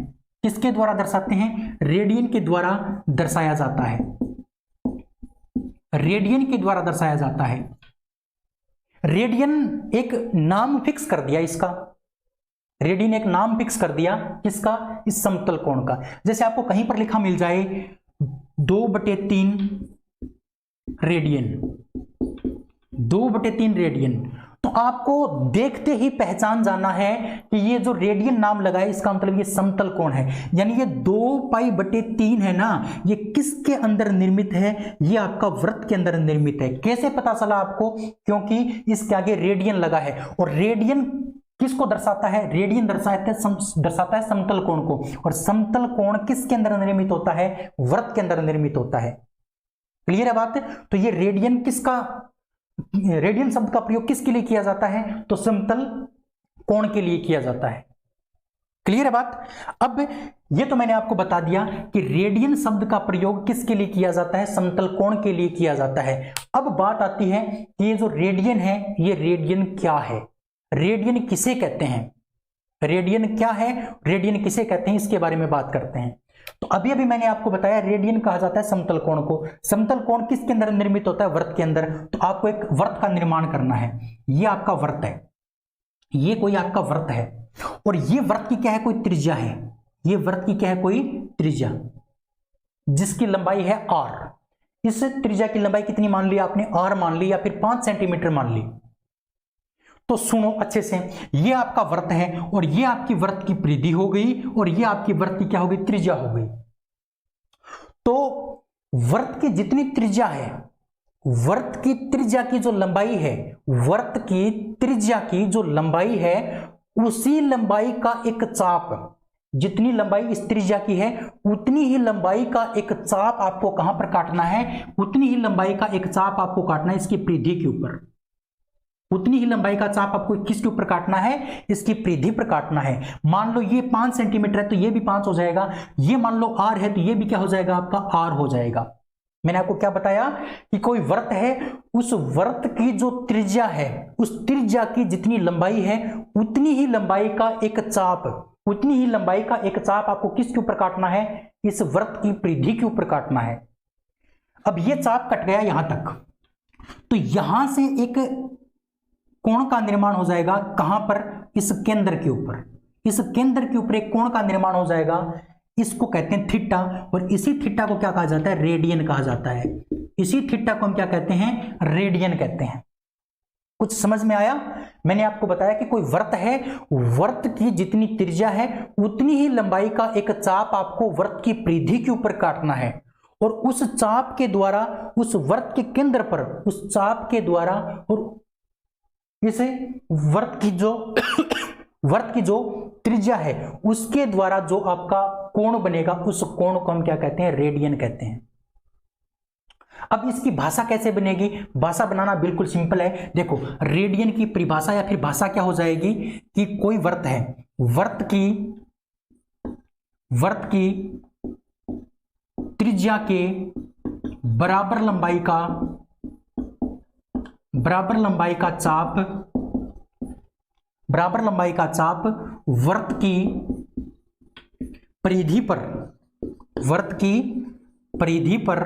Speaker 1: किसके द्वारा दर्शाते हैं? रेडियन के द्वारा दर्शाया जाता है। रेडियन के द्वारा दर्शाया जाता है। रेडियन एक नाम फिक्स कर दिया इसका, रेडियन एक नाम फिक्स कर दिया किसका? इस समतल कोण का। जैसे आपको कहीं पर लिखा मिल जाए 2/3 रेडियन, 2/3 रेडियन, तो आपको देखते ही पहचान जाना है कि ये जो रेडियन नाम लगा है इसका मतलब ये समतल कोण है। यानी ये 2π/3 है ना, ये किसके अंदर निर्मित है? ये आपका वृत्त के अंदर निर्मित है। कैसे पता चला आपको? क्योंकि इसके आगे रेडियन लगा है। और रेडियन किसको दर्शाता है? रेडियन दर्शाता है समतल कोण को। और समतल कोण किसके अंदर निर्मित होता है? वृत्त के अंदर निर्मित होता है। क्लियर है बात? तो ये रेडियन किसका, रेडियन शब्द का प्रयोग किसके लिए किया जाता है? तो समतल कोण के लिए किया जाता है। क्लियर है बात? अब ये तो मैंने आपको बता दिया कि रेडियन शब्द का प्रयोग किसके लिए किया जाता है? समतल कोण के लिए किया जाता है। अब बात आती है कि ये जो रेडियन है, ये रेडियन क्या है? रेडियन किसे कहते हैं? रेडियन क्या है, रेडियन किसे कहते हैं, इसके बारे में बात करते हैं। तो अभी अभी मैंने आपको बताया रेडियन कहा जाता है समतल कोण को। समतल कोण किसके अंदर निर्मित होता है? वृत्त के अंदर। तो आपको एक वृत्त का निर्माण करना है। ये आपका वृत्त है, ये कोई आपका वृत्त है, और ये वृत्त की क्या है? कोई त्रिज्या है। ये वृत्त की क्या है? कोई त्रिज्या, जिसकी लंबाई है r। इस त्रिज्या की लंबाई कितनी मान ली आपने? r मान ली, या फिर 5 सेंटीमीटर मान ली। तो सुनो अच्छे से, ये आपका वृत्त है, और ये आपकी वृत्त की परिधि हो गई, और ये आपकी वृत्त की क्या हो गई? त्रिज्या हो गई। तो वृत्त की जितनी त्रिज्या है, वृत्त की त्रिज्या की जो लंबाई है, वृत्त की त्रिज्या की जो लंबाई है, उसी लंबाई का एक चाप, जितनी लंबाई इस त्रिज्या की है उतनी ही लंबाई का एक चाप आपको कहां पर काटना है? उतनी ही लंबाई का एक चाप आपको काटना है इसकी परिधि के ऊपर। उतनी ही लंबाई का चाप आपको किसके ऊपर काटना है? इसकी परिधि पर काटना है। मान लो ये 5 सेंटीमीटर है तो ये भी 5 हो जाएगा। ये मान लो r है तो ये भी क्या हो जाएगा? आपका r हो जाएगा। मैंने आपको क्या बताया कि कोई वृत्त है, उस वृत्त की जो त्रिज्या है, उस त्रिज्या की जितनी लंबाई है उतनी ही लंबाई का एक चाप, उतनी ही लंबाई का एक चाप आपको किसके ऊपर काटना है? इस वृत्त की परिधि के ऊपर काटना है। अब ये चाप कट गया यहां तक, तो यहां से एक कोण का निर्माण हो जाएगा। कहां पर? इस केंद्र के ऊपर। इस केंद्र के ऊपर एक कोण का निर्माण हो जाएगा, इसको कहते हैं थीटा। और इसी थीटा को क्या कहा जाता है? रेडियन कहा जाता है। इसी थीटा को हम क्या कहते हैं? रेडियन कहते हैं। कुछ समझ में आया? मैंने आपको बताया कि कोई वृत्त है, वृत्त की जितनी त्रिज्या है उतनी ही लंबाई का एक चाप आपको वृत्त की परिधि के ऊपर काटना है, और उस चाप के द्वारा, उस वृत्त के केंद्र पर, उस चाप के द्वारा, और इसे वृत्त की जो त्रिज्या है उसके द्वारा जो आपका कोण बनेगा, उस कोण को हम क्या कहते हैं? रेडियन कहते हैं। अब इसकी भाषा कैसे बनेगी? भाषा बनाना बिल्कुल सिंपल है। देखो, रेडियन की परिभाषा या फिर भाषा क्या हो जाएगी कि कोई वृत्त है, वृत्त की त्रिज्या के बराबर लंबाई का चाप बराबर लंबाई का चाप वृत्त की परिधि पर, वृत्त की परिधि पर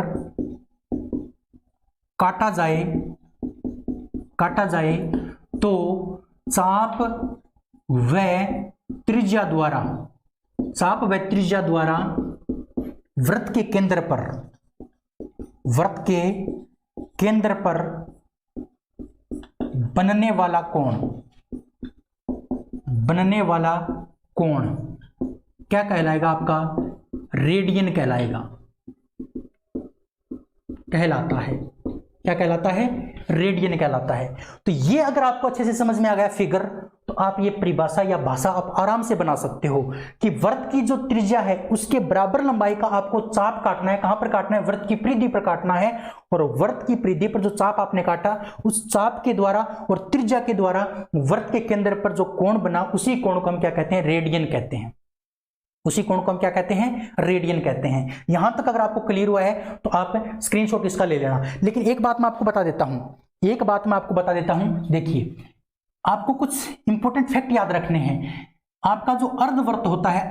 Speaker 1: काटा जाए तो चाप व त्रिज्या द्वारा वृत्त के केंद्र पर बनने वाला कोण क्या कहलाएगा आपका? रेडियन कहलाता है। क्या कहलाता है? रेडियन कहलाता है। तो ये अगर आपको अच्छे से समझ में आ गया फिगर, तो आप ये परिभाषा या भाषा आप आराम से बना सकते हो कि वृत्त की जो त्रिज्या है उसके बराबर लंबाई का आपको चाप काटना है। कहां पर काटना है? वृत्त की परिधि पर काटना है। और वृत्त की परिधि पर जो चाप आपने काटा, उस चाप के द्वारा और त्रिज्या के द्वारा वृत्त के केंद्र पर जो कोण बना, उसी कोण को हम क्या कहते हैं? रेडियन कहते हैं। उसी कोण को हम क्या कहते हैं? रेडियन कहते हैं। यहां तक अगर आपको क्लियर हुआ है तो आप स्क्रीनशॉट इसका ले लेना। लेकिन एक बात मैं आपको बता देता हूं, देखिए आपको कुछ इंपॉर्टेंट फैक्ट याद रखने हैं। आपका जो अर्धवृत्त होता है,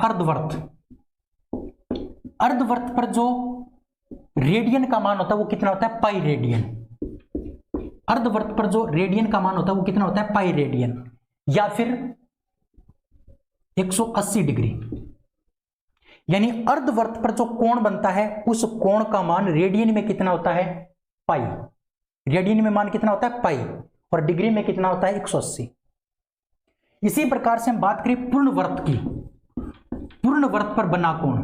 Speaker 1: अर्धवृत्त पर जो रेडियन का मान होता है वो कितना होता है? Pi radian. अर्धवृत्त पर जो रेडियन का मान होता है वो कितना होता है? पाई रेडियन, या फिर 180 डिग्री। यानी अर्धवृत्त पर जो कोण बनता है उस कोण का मान रेडियन में कितना होता है? पाई। रेडियन में मान कितना होता है? पाई। और डिग्री में कितना होता है? 180। इसी प्रकार से हम बात करें पूर्ण वृत्त की, पूर्ण वृत्त पर बना कोण,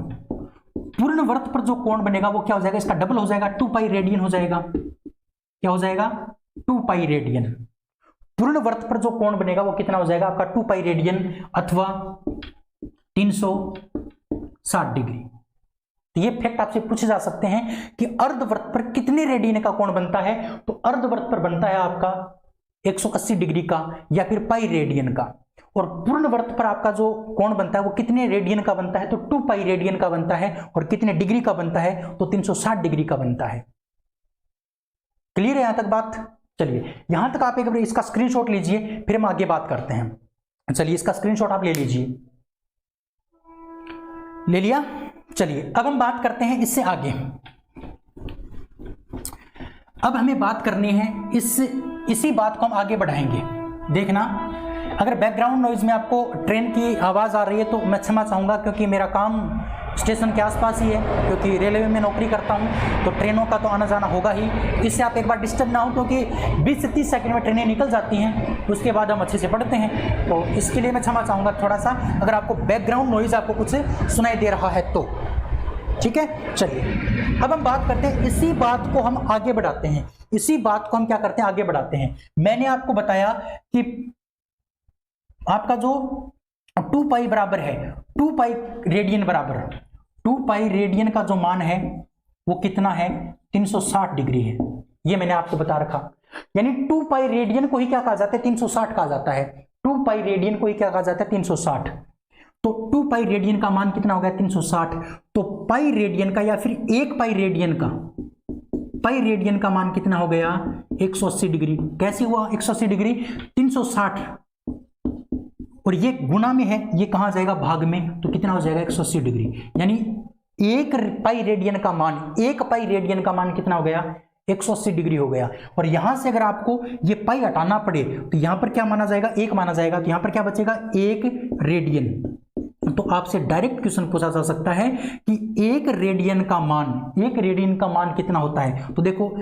Speaker 1: पूर्ण वृत्त पर जो कोण बनेगा वो क्या हो जाएगा? इसका डबल हो जाएगा, 2 पाई रेडियन हो जाएगा। क्या हो जाएगा? 2 पाई रेडियन। पूर्ण वृत्त पर जो कोण बनेगा वो कितना हो जाएगा आपका? 2 पाई रेडियन अथवा 360 डिग्री। तो ये फैक्ट आपसे पूछे जा सकते हैं कि अर्धवृत्त पर कितने रेडियन का कोण बनता है? तो अर्धवृत्त पर बनता है आपका 180 डिग्री का या फिर पाई रेडियन का। और पूर्ण वृत्त पर आपका जो कोण बनता है वो कितने रेडियन का बनता है? तो 2 पाई रेडियन का बनता है। और कितने डिग्री का बनता है? तो 360 डिग्री का बनता है। क्लियर है यहां तक बात? चलिए यहां तक आप एक बार इसका स्क्रीनशॉट लीजिए, फिर हम आगे बात करते हैं। चलिए इसका स्क्रीनशॉट आप ले लीजिए। ले लिया? चलिए अब हम बात करते हैं इससे आगे। अब हमें बात करनी है इसी बात को हम आगे बढ़ाएंगे। देखना, अगर बैकग्राउंड नॉइज में आपको ट्रेन की आवाज़ आ रही है तो मैं क्षमा चाहूँगा, क्योंकि मेरा काम स्टेशन के आसपास ही है, क्योंकि रेलवे में नौकरी करता हूँ तो ट्रेनों का तो आना जाना होगा ही। इससे आप एक बार डिस्टर्ब ना हो, क्योंकि 20 से 30 सेकंड में ट्रेनें निकल जाती हैं, उसके बाद हम अच्छे से पढ़ते हैं। तो इसके लिए मैं क्षमा चाहूँगा थोड़ा सा, अगर आपको बैकग्राउंड नॉइज आपको कुछ सुनाई दे रहा है तो। ठीक है, चलिए अब हम बात करते हैं, इसी बात को हम आगे बढ़ाते हैं। इसी बात को हम क्या करते हैं? आगे बढ़ाते हैं। मैंने आपको बताया कि आपका जो 2 पाई बराबर है, 2 पाई रेडियन बराबर, 2 पाई रेडियन का जो मान है वो कितना है? 360 डिग्री है। ये मैंने आपको बता रखा। यानी 2 पाई रेडियन को ही क्या कहा जाता है? 360 कहा जाता है। 2 पाई रेडियन को ही क्या कहा जाता है? 360। तो 2 पाई रेडियन का मान कितना हो गया? 360। तो पाई रेडियन का या फिर 1 पाई रेडियन का, पाई रेडियन का मान कितना हो गया? 180 डिग्री। कैसे हुआ 180 डिग्री? 360 और ये गुना में है, ये कहां जाएगा? भाग में। तो कितना हो जाएगा? 180 डिग्री। यानी 1 पाई रेडियन का मान, 1 पाई रेडियन का मान कितना हो गया? 180 डिग्री हो गया। और यहां से अगर आपको ये पाई हटाना पड़े तो यहां पर क्या माना जाएगा? 1 माना जाएगा। तो यहां पर क्या बचेगा? 1 रेडियन। तो आपसे डायरेक्ट क्वेश्चन पूछा जा सकता है कि 1 रेडियन का मान, 1 रेडियन का मान कितना होता है? तो देखो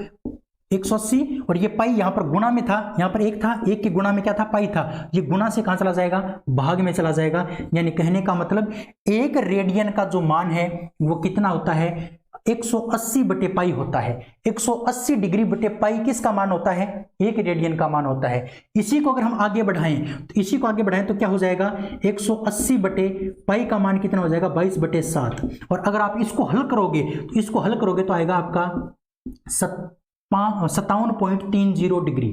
Speaker 1: 180 और ये पाई यहां पर गुणा में था, यहां पर 1 था, 1 के गुणा में क्या था? पाई था। ये गुणा से कहां चला जाएगा? भाग में चला जाएगा। यानी कहने का मतलब 1 रेडियन का जो मान है वो कितना होता है? 180 बटे पाई होता है। 180 डिग्री बटे पाई किसका मान होता है? 1 रेडियन का मान होता है। इसी को अगर हम आगे बढ़ाएं तो क्या हो जाएगा? 180 बटे पाई का मान कितना हो जाएगा? 22 बटे 7। और अगर आप इसको हल करोगे तो आएगा आपका 57.30 डिग्री,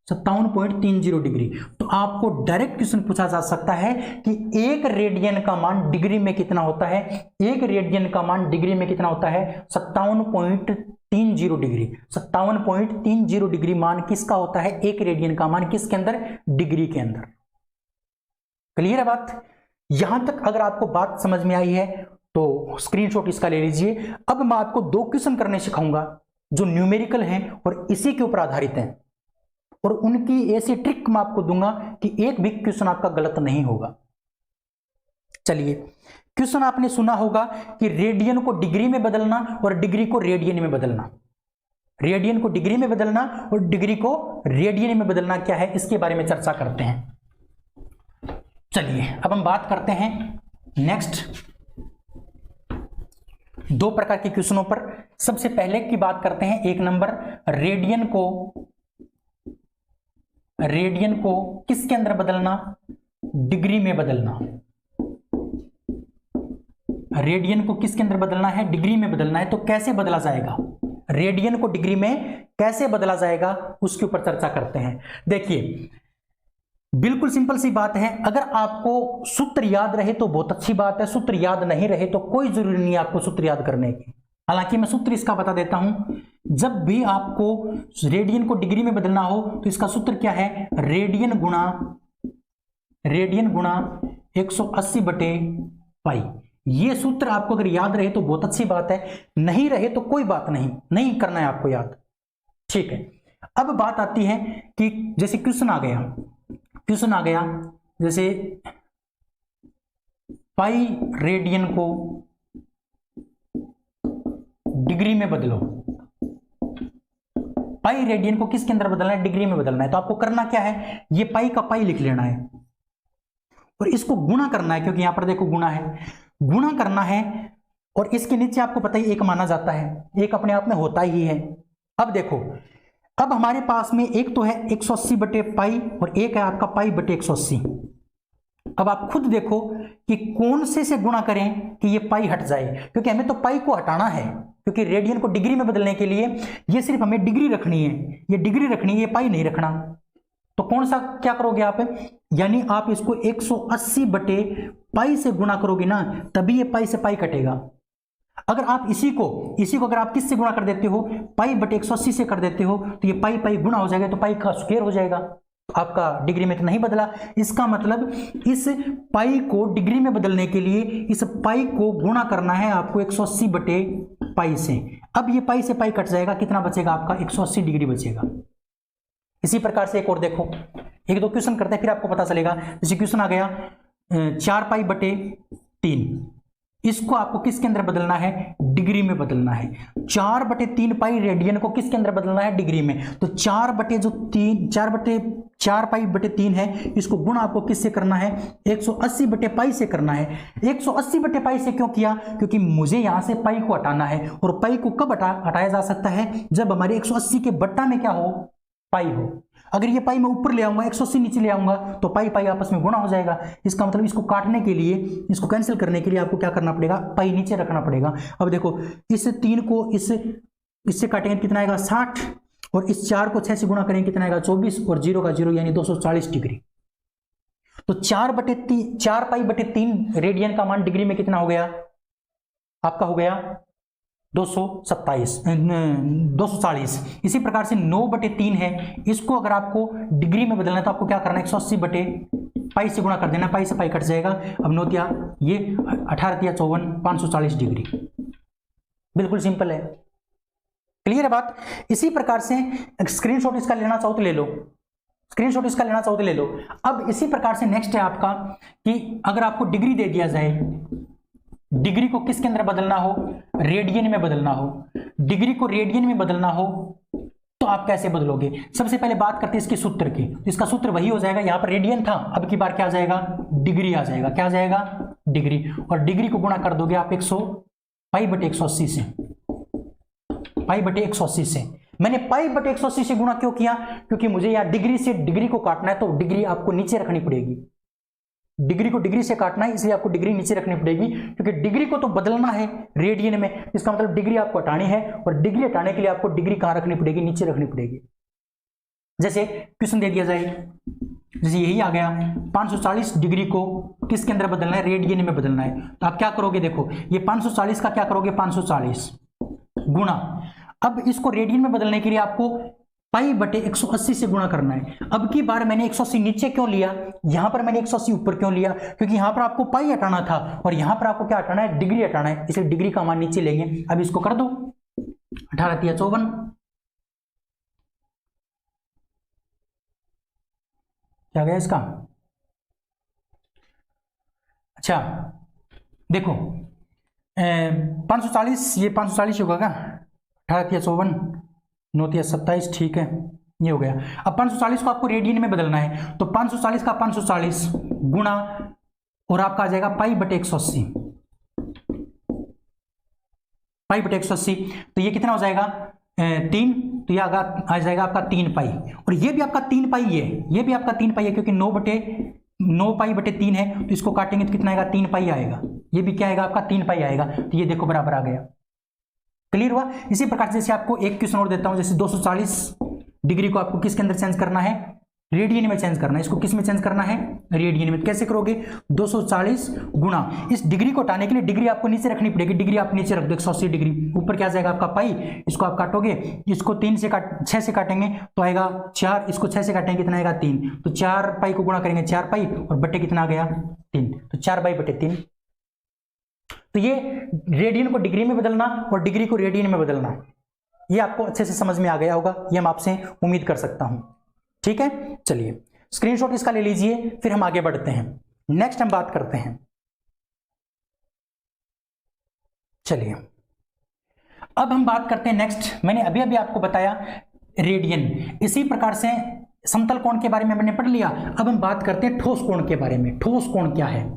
Speaker 1: 57.30 डिग्री। तो आपको डायरेक्ट क्वेश्चन पूछा जा सकता है कि 1 रेडियन का मान डिग्री में कितना होता है? 1 रेडियन का मान डिग्री में कितना होता है? 57.30 डिग्री। 57.30 डिग्री मान किसका होता है? 1 रेडियन का मान किसके अंदर? डिग्री के अंदर। क्लियर है बात? यहां तक अगर आपको बात समझ में आई है तो स्क्रीनशॉट इसका ले लीजिए। अब मैं आपको 2 क्वेश्चन करने सिखाऊंगा जो न्यूमेरिकल हैं और इसी के ऊपर आधारित हैं, और उनकी ऐसी ट्रिक मैं आपको दूंगा कि एक भी क्वेश्चन आपका गलत नहीं होगा। चलिए, क्वेश्चन आपने सुना होगा कि रेडियन को डिग्री में बदलना और डिग्री को रेडियन में बदलना। रेडियन को डिग्री में बदलना और डिग्री को रेडियन में बदलना क्या है, इसके बारे में चर्चा करते हैं। चलिए अब हम बात करते हैं नेक्स्ट 2 प्रकार के क्वेश्चनों पर। सबसे पहले की बात करते हैं 1 नंबर, रेडियन को किसके अंदर बदलना? डिग्री में बदलना। रेडियन को किसके अंदर बदलना है? डिग्री में बदलना है। तो कैसे बदला जाएगा? रेडियन को डिग्री में कैसे बदला जाएगा उसके ऊपर चर्चा करते हैं। देखिए बिल्कुल सिंपल सी बात है, अगर आपको सूत्र याद रहे तो बहुत अच्छी बात है, सूत्र याद नहीं रहे तो कोई जरूरी नहीं है आपको सूत्र याद करने की। हालांकि मैं सूत्र इसका बता देता हूं, जब भी आपको रेडियन को डिग्री में बदलना हो तो इसका सूत्र क्या है? रेडियन गुणा 180/पाई। ये सूत्र आपको अगर याद रहे तो बहुत अच्छी बात है, नहीं रहे तो कोई बात नहीं करना है आपको याद। ठीक है, अब बात आती है कि जैसे क्वेश्चन आ गया जैसे पाई रेडियन को डिग्री में बदलो। पाई रेडियन को किसके अंदर बदलना है? डिग्री में बदलना है। तो आपको करना क्या है? ये पाई का पाई लिख लेना है और इसको गुणा करना है, क्योंकि यहां पर देखो गुणा करना है, और इसके नीचे आपको पता ही 1 माना जाता है, 1 अपने आप में होता ही है। अब देखो, अब हमारे पास में एक तो है 180/पाई और एक है आपका पाई/180। अब आप खुद देखो कि कौन से गुणा करें कि ये पाई हट जाए, क्योंकि हमें तो पाई को हटाना है, क्योंकि रेडियन को डिग्री में बदलने के लिए ये सिर्फ हमें डिग्री रखनी है, ये डिग्री रखनी है, ये पाई नहीं रखना। तो कौन सा क्या करोगे आप? यानी आप इसको 180/पाई से गुणा करोगे ना, तभी ये पाई से पाई कटेगा। अगर आप इसी को अगर आप किससे गुणा कर देते हो? पाई/180 से कर देते हो, तो ये पाई गुणा हो जाएगा, तो पाई का स्क्वायर हो जाएगा। आपका डिग्री में तो नहीं बदला। इसका मतलब इस पाई को डिग्री में बदलने के लिए इस पाई को गुणा करना है आपको 180/पाई से। अब ये पाई से पाई कट जाएगा, कितना बचेगा आपका? 180 डिग्री बचेगा। इसी प्रकार से एक और देखो, 1-2 क्वेश्चन करते हैं फिर आपको पता चलेगा। जैसे क्वेश्चन आ गया 4पाई/3, इसको आपको किसके अंदर बदलना है? डिग्री में बदलना है। 4/3 पाई रेडियन को किसके अंदर बदलना है? डिग्री में। तो 4/3 है, इसको गुणा आपको किससे करना है? 180/पाई से करना है। 180/पाई से क्यों किया? क्योंकि मुझे यहां से पाई को हटाना है, और पाई को कब हटाया जा सकता है? जब हमारे 180 के बट्टा में क्या हो? पाई हो। अगर ये पाई मैं ऊपर ले आऊंगा, 180 नीचे ले आऊंगा, तो पाई आपस में गुणा हो जाएगा। इसका मतलब इसको काटने के लिए, इसको कैंसिल करने के लिए आपको क्या करना पड़ेगा? पाई नीचे रखना पड़ेगा। अब देखो, इस 3 को इससे काटेंगे कितना आएगा? 60, और इस 4 को 6 से गुणा करेंगे कितना आएगा? 24, और 0 का 0 यानी 240 डिग्री। तो 4/3 रेडियन का मान डिग्री में कितना हो गया? आपका हो गया 240। इसी प्रकार से 9/3 है, इसको अगर आपको डिग्री में बदलना है तो आपको क्या करना है? 180/पाई से गुणा कर देना, पाई से पाई कट जाएगा। अब 9 तिया ये 18 तिया 54, 540 डिग्री। बिल्कुल सिंपल है, क्लियर है बात। इसी प्रकार से स्क्रीनशॉट इसका लेना चाहो तो ले लो, अब इसी प्रकार से नेक्स्ट है आपका कि अगर आपको डिग्री दे दिया जाए, डिग्री को किसके अंदर बदलना हो? रेडियन में बदलना हो। डिग्री को रेडियन में बदलना हो तो आप कैसे बदलोगे? सबसे पहले बात करते हैं इसके सूत्र की। तो इसका सूत्र वही हो जाएगा, यहां पर रेडियन था, अब की बार क्या आ जाएगा? डिग्री आ जाएगा। क्या आ जाएगा? डिग्री। और डिग्री को गुणा कर दोगे आप पाई/180 से। पाई/180 से मैंने पाई/180 से गुणा क्यों किया? क्योंकि मुझे यहां डिग्री से डिग्री को काटना है, तो डिग्री आपको नीचे रखनी पड़ेगी। डिग्री को डिग्री से काटना है, इसलिए आपको डिग्री नीचे रखनी पड़ेगी, क्योंकि डिग्री को तो बदलना है रेडियन में। इसका मतलब डिग्री आपको हटानी है, और डिग्री हटाने के लिए आपको डिग्री कहां रखनी पड़ेगी? नीचे रखनी पड़ेगी। जैसे क्वेश्चन दे दिया जाए, जैसे यही आ गया 540 डिग्री को किसके अंदर बदलना है? रेडियन में बदलना है। तो आप क्या करोगे? देखो, ये 540 का क्या करोगे? 540 गुणा। अब इसको रेडियन में बदलने के लिए आपको पाई बटे 180 से गुणा करना है। अब की बार मैंने 180 नीचे क्यों लिया, यहां पर मैंने 180 ऊपर क्यों लिया, क्योंकि यहां पर आपको पाई हटाना था और यहां पर आपको क्या हटाना है, डिग्री हटाना है, इसलिए डिग्री का मान नीचे लेंगे। अब इसको कर दो, 18 × 54, क्या गया इसका। अच्छा देखो 540, ये 540 होगा क्या, 18 × 54, 9 × 27, ठीक है ये हो गया। अब 540 को आपको रेडियन में बदलना है, तो 540 का 540 गुणा और आपका आ जाएगा पाई बटे 180, पाई बटे 180, तो ये कितना हो जाएगा 3, तो ये आ जाएगा आपका 3 पाई, और ये भी आपका 3 पाई है, ये भी आपका 3 पाई है, क्योंकि 9 पाई बटे 3 है, तो इसको काटेंगे तो कितना आएगा, 3 पाई आएगा, ये भी क्या आएगा आपका 3 पाई आएगा, तो ये देखो बराबर आ गया। क्लियर हुआ। इसी प्रकार से जैसे आपको एक क्वेश्चन और देता हूं, जैसे 240 डिग्री को आपको किसके अंदर चेंज करना है, रेडियन में चेंज करना है, इसको किस में चेंज करना है, रेडियन में। कैसे करोगे, 240 गुणा, इस डिग्री को हटाने के लिए डिग्री आपको नीचे रखनी पड़ेगी, डिग्री आप नीचे रख दो 180 डिग्री, ऊपर क्या जाएगा आपका पाई, इसको आप काटोगे, इसको 6 से काटेंगे तो आएगा 4, इसको 6 से काटेंगे कितना आएगा 3, तो 4 पाई को गुणा करेंगे 4 पाई और बटे कितना आ गया 3, तो 4 पाई बटे 3। तो ये रेडियन को डिग्री में बदलना और डिग्री को रेडियन में बदलना, ये आपको अच्छे से समझ में आ गया होगा, ये मैं आपसे उम्मीद कर सकता हूं। ठीक है, चलिए स्क्रीनशॉट इसका ले लीजिए, फिर हम आगे बढ़ते हैं। नेक्स्ट हम बात करते हैं, चलिए अब हम बात करते हैं नेक्स्ट। मैंने अभी अभी आपको बताया रेडियन, इसी प्रकार से समतल कोण के बारे में मैंने पढ़ लिया। अब हम बात करते हैं ठोस कोण के बारे में। ठोस कोण क्या है,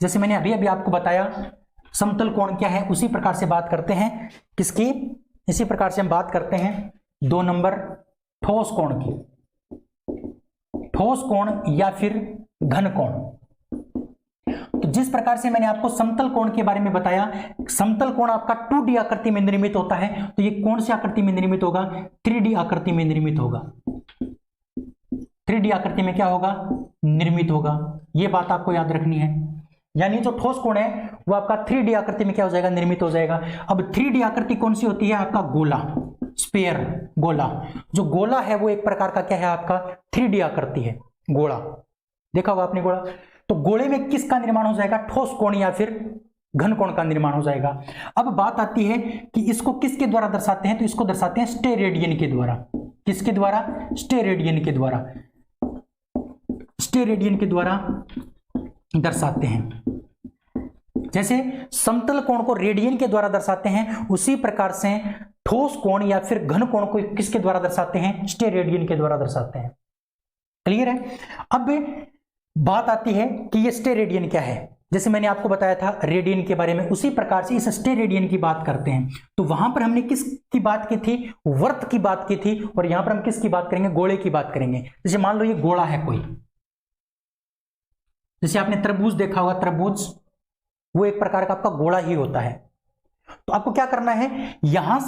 Speaker 1: जैसे मैंने अभी अभी आपको बताया समतल कोण क्या है, उसी प्रकार से बात करते हैं किसकी, इसी प्रकार से हम बात करते हैं 2 नंबर ठोस कोण की। ठोस कोण या फिर घन कोण। तो जिस प्रकार से मैंने आपको समतल कोण के बारे में बताया, समतल कोण आपका 2D आकृति में निर्मित होता है, तो ये कौन सी आकृति में निर्मित होगा, 3D आकृति में निर्मित होगा। 3D आकृति में क्या होगा, निर्मित होगा, ये बात आपको याद रखनी है। यानी जो ठोस कोण है वो आपका 3D आकृति में क्या हो जाएगा, निर्मित हो जाएगा। अब 3D आकृति कौन सी होती है, आपका गोला, स्फीयर, गोला। जो गोला है वो एक प्रकार का क्या है, आपका 3D आकृति है, गोला। देखा होगा आपने गोला। तो गोले में किसका निर्माण हो जाएगा, ठोस कोण या फिर घन कोण का निर्माण हो जाएगा। अब बात आती है कि इसको किसके द्वारा दर्शाते हैं, तो इसको दर्शाते हैं स्टेरेडियन के द्वारा। किसके द्वारा, स्टेरेडियन के द्वारा, स्टेरेडियन के द्वारा दर्शाते हैं। जैसे समतल कोण को रेडियन के द्वारा दर्शाते हैं, उसी प्रकार से ठोस कोण या फिर घन कोण को किसके द्वारा दर्शाते हैं, स्टेरेडियन के द्वारा दर्शाते हैं। क्लियर है। अब बात आती है कि ये स्टेरेडियन क्या है। जैसे मैंने आपको बताया था रेडियन के बारे में, उसी प्रकार से इस स्टेरेडियन की बात करते हैं। तो वहां पर हमने किसकी बात की थी, वर्त की बात की थी, और यहां पर हम किसकी बात करेंगे, गोले की बात करेंगे। जैसे मान लो ये गोला है कोई, जैसे आपने तरबूज देखा होगा, तरबूज वो एक प्रकार का आपका गोला ही होता है। तो आपको क्या करना है, यहां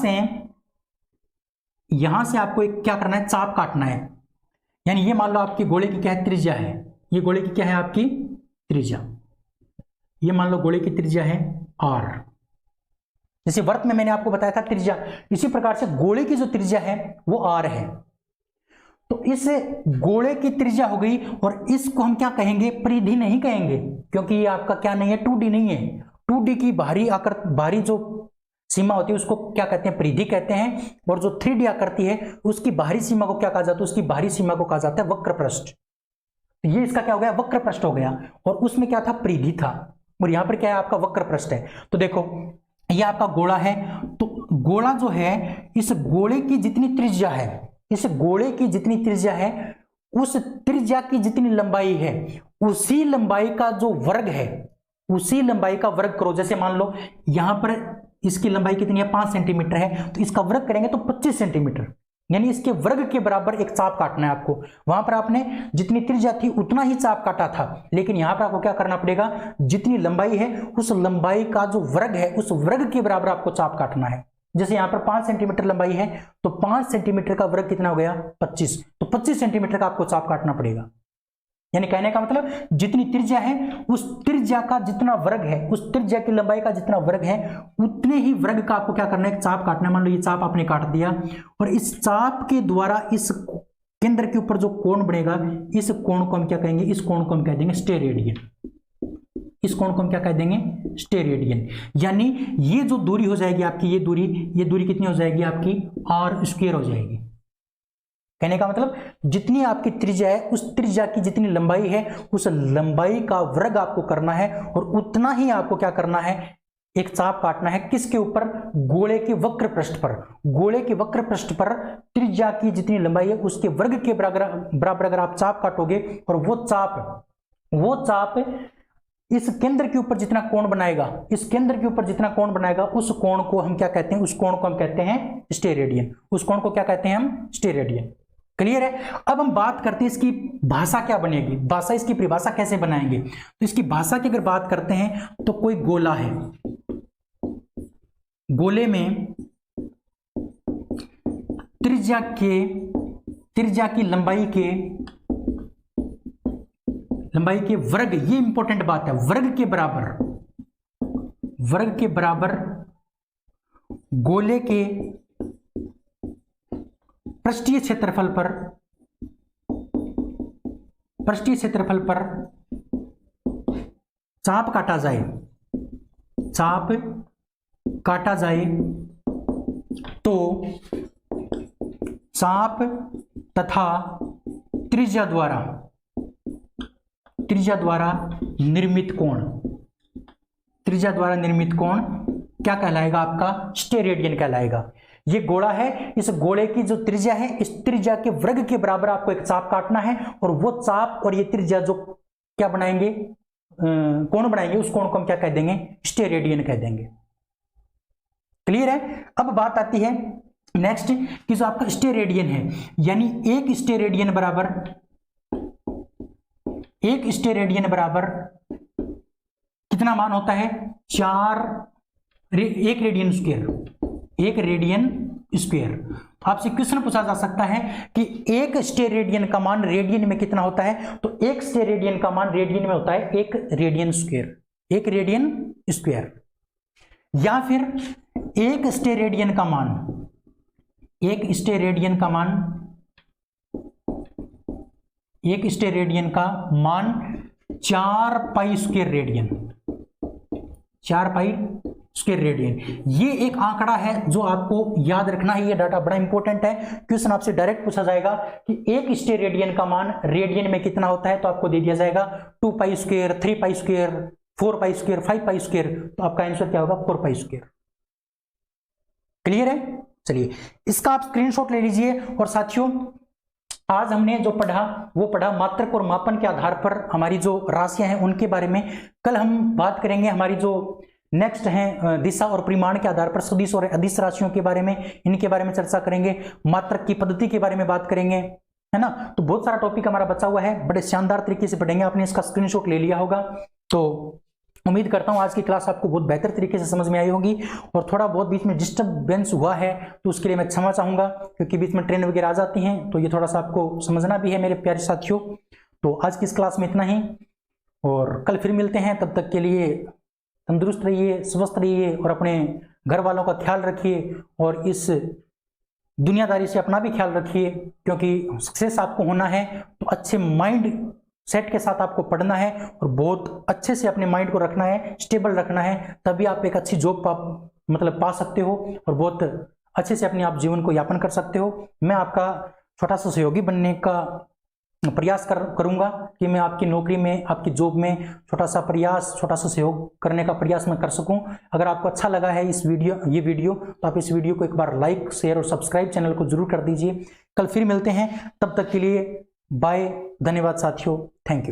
Speaker 1: से आपको एक क्या करना है, चाप काटना है। यानी ये मान लो आपकी गोले की क्या है, त्रिज्या है। ये गोले की क्या है, आपकी त्रिज्या। ये मान लो गोले की त्रिज्या है r। जैसे वर्त में मैंने आपको बताया था त्रिज्या, इसी प्रकार से गोले की जो त्रिज्या है वो r है। तो इस गोले की त्रिज्या हो गई, और इसको हम क्या कहेंगे, परिधि नहीं कहेंगे, क्योंकि ये आपका क्या नहीं है, 2D नहीं है। 2D की बाहरी जो सीमा होती है उसको क्या कहते हैं, परिधि कहते हैं। और जो 3D आकृति है उसकी बाहरी सीमा को क्या कहा जाता है, उसकी बाहरी सीमा को कहा जाता है वक्र पृष्ठ। ये इसका क्या हो गया, वक्र पृष्ठ हो गया, और उसमें क्या था, परिधि था, और यहां पर क्या है, आपका वक्र पृष्ठ है। तो देखो ये आपका गोला है, तो गोला जो है, इस गोले की जितनी त्रिज्या है, इस गोले की जितनी त्रिज्या है, उस त्रिज्या की जितनी लंबाई है, उसी लंबाई का जो वर्ग है, उसी लंबाई का वर्ग करो। जैसे मान लो यहां पर इसकी लंबाई कितनी है, 5 सेंटीमीटर है, तो इसका वर्ग करेंगे तो 25 सेंटीमीटर, यानी इसके वर्ग के बराबर एक चाप काटना है आपको। वहां पर आपने जितनी त्रिज्या थी उतना ही चाप काटा था, लेकिन यहां पर आपको क्या करना पड़ेगा, जितनी लंबाई है उस लंबाई का जो वर्ग है, उस वर्ग के बराबर आपको चाप काटना है। जैसे यहां पर 5 सेंटीमीटर लंबाई है, तो 5 सेंटीमीटर का वर्ग कितना हो गया, 25। तो 25 सेंटीमीटर का आपको चाप काटना पड़ेगा। यानी कहने का मतलब जितनी त्रिज्या है उस त्रिज्या का जितना वर्ग है, उस त्रिज्या की लंबाई का जितना वर्ग है उतने ही वर्ग का आपको क्या करना है, एक चाप काटना है। मान लो ये चाप आपने काट दिया और इस चाप के द्वारा इस केंद्र के ऊपर जो कोण बनेगा, इस कोण को हम क्या कहेंगे, इस कोण को हम कह देंगे स्टेरेडियन। इस कोण को हम क्या कह देंगे, स्टेरेडियन। यानी ये जो दूरी हो जाएगी आपकी, ये दूरी कितनी हो जाएगी आपकी, r स्क्वायर हो जाएगी। कहने का मतलब जितनी आपकी त्रिज्या है उस त्रिज्या की जितनी लंबाई है उस लंबाई का वर्ग आपको करना है और उतना ही आपको क्या करना है, एक चाप काटना है। किसके ऊपर, गोले के वक्र पृष्ठ पर। गोले के वक्र पृष्ठ पर त्रिज्या की जितनी लंबाई है उसके वर्ग के बराबर अगर आप चाप काटोगे और वो चाप इस केंद्र के ऊपर जितना कोण बनाएगा, इस केंद्र के ऊपर जितना कोण बनाएगा उस कोण को हम क्या कहते हैं, उस कोण को हम कहते हैं स्टेरेडियन। उस कोण को क्या कहते हैं हम, स्टेरेडियन। क्लियर है। अब हम बात करते हैं इसकी भाषा क्या बनेगी, भाषा, इसकी परिभाषा कैसे बनाएंगे। तो इसकी भाषा की अगर बात करते हैं तो कोई गोला है, गोले में त्रिज्या की लंबाई के वर्ग, ये इंपॉर्टेंट बात है, वर्ग के बराबर गोले के पृष्ठीय क्षेत्रफल पर चाप काटा जाए तो चाप तथा त्रिज्या द्वारा निर्मित कोण क्या कहलाएगा, आपका स्टेरेडियन कहलाएगा। ये गोला है, इस गोले की जो त्रिज्या है इस त्रिज्या के वर्ग के बराबर आपको एक चाप काटना है और वो चाप और ये त्रिज्या जो क्या बनाएंगे, कोण बनाएंगे, उस कोण को हम क्या कह देंगे, स्टेरेडियन कह देंगे। क्लियर है। अब बात आती है नेक्स्ट कि जो आपका स्टेरेडियन है, यानी एक स्टेरेडियन बराबर कितना मान होता है, 1 रेडियन स्क्वायर। तो आपसे क्वेश्चन पूछा जा सकता है कि एक स्टेरेडियन का मान रेडियन में कितना होता है, तो एक स्टेरेडियन का मान रेडियन में होता है 1 रेडियन स्क्वायर। या फिर एक स्टेरेडियन का मान 4 पाई स्क्वायर रेडियन। ये एक आंकड़ा है जो आपको याद रखना है, ये डाटा बड़ा इंपॉर्टेंट है। क्वेश्चन आपसे डायरेक्ट पूछा जाएगा कि एक स्टेरेडियन का मान रेडियन में कितना होता है, तो आपको दे दिया जाएगा 2 pi square, 3 pi square, 4 pi square, 5 pi square. तो आपका आंसर क्या होगा, 4 पाई स्क्वायर। क्लियर है। चलिए इसका आप स्क्रीनशॉट ले लीजिए। और साथियों आज हमने जो पढ़ा वो पढ़ा मात्रक और मापन के आधार पर हमारी जो राशियां हैं उनके बारे में। कल हम बात करेंगे हमारी जो नेक्स्ट है दिशा और परिमाण के आधार पर सदिश और अदिश राशियों के बारे में, इनके बारे में चर्चा करेंगे। मात्रक की पद्धति के बारे में बात करेंगे, है ना। तो बहुत सारा टॉपिक हमारा बचा हुआ है, बड़े शानदार तरीके से पढ़ेंगे। आपने इसका स्क्रीनशॉट ले लिया होगा, तो उम्मीद करता हूं आज की क्लास आपको बहुत बेहतर तरीके से समझ में आई होगी। और थोड़ा बहुत बीच में डिस्टर्बेंस हुआ है तो उसके लिए मैं क्षमा चाहूंगा, क्योंकि बीच में ट्रेन वगैरह आ जाती हैं, तो ये थोड़ा सा आपको समझना भी है मेरे प्यारे साथियों। तो आज की इस क्लास में इतना ही, और कल फिर मिलते हैं। तब तक के लिए तंदुरुस्त रहिए, स्वस्थ रहिए और अपने घर वालों का ख्याल रखिए और इस दुनियादारी से अपना भी ख्याल रखिए, क्योंकि सक्सेस आपको होना है तो अच्छे माइंड सेट के साथ आपको पढ़ना है और बहुत अच्छे से अपने माइंड को रखना है, स्टेबल रखना है, तभी आप एक अच्छी जॉब पा सकते हो और बहुत अच्छे से अपने आप जीवन को यापन कर सकते हो। मैं आपका छोटा सा सहयोगी बनने का प्रयास करूंगा कि मैं आपकी नौकरी में, आपकी जॉब में छोटा सा सहयोग करने का प्रयास मैं कर सकूं। अगर आपको अच्छा लगा है ये वीडियो तो आप इस वीडियो को एक बार लाइक, शेयर और सब्सक्राइब चैनल को जरूर कर दीजिए। कल फिर मिलते हैं, तब तक के लिए बाय, धन्यवाद साथियों, थैंक यू।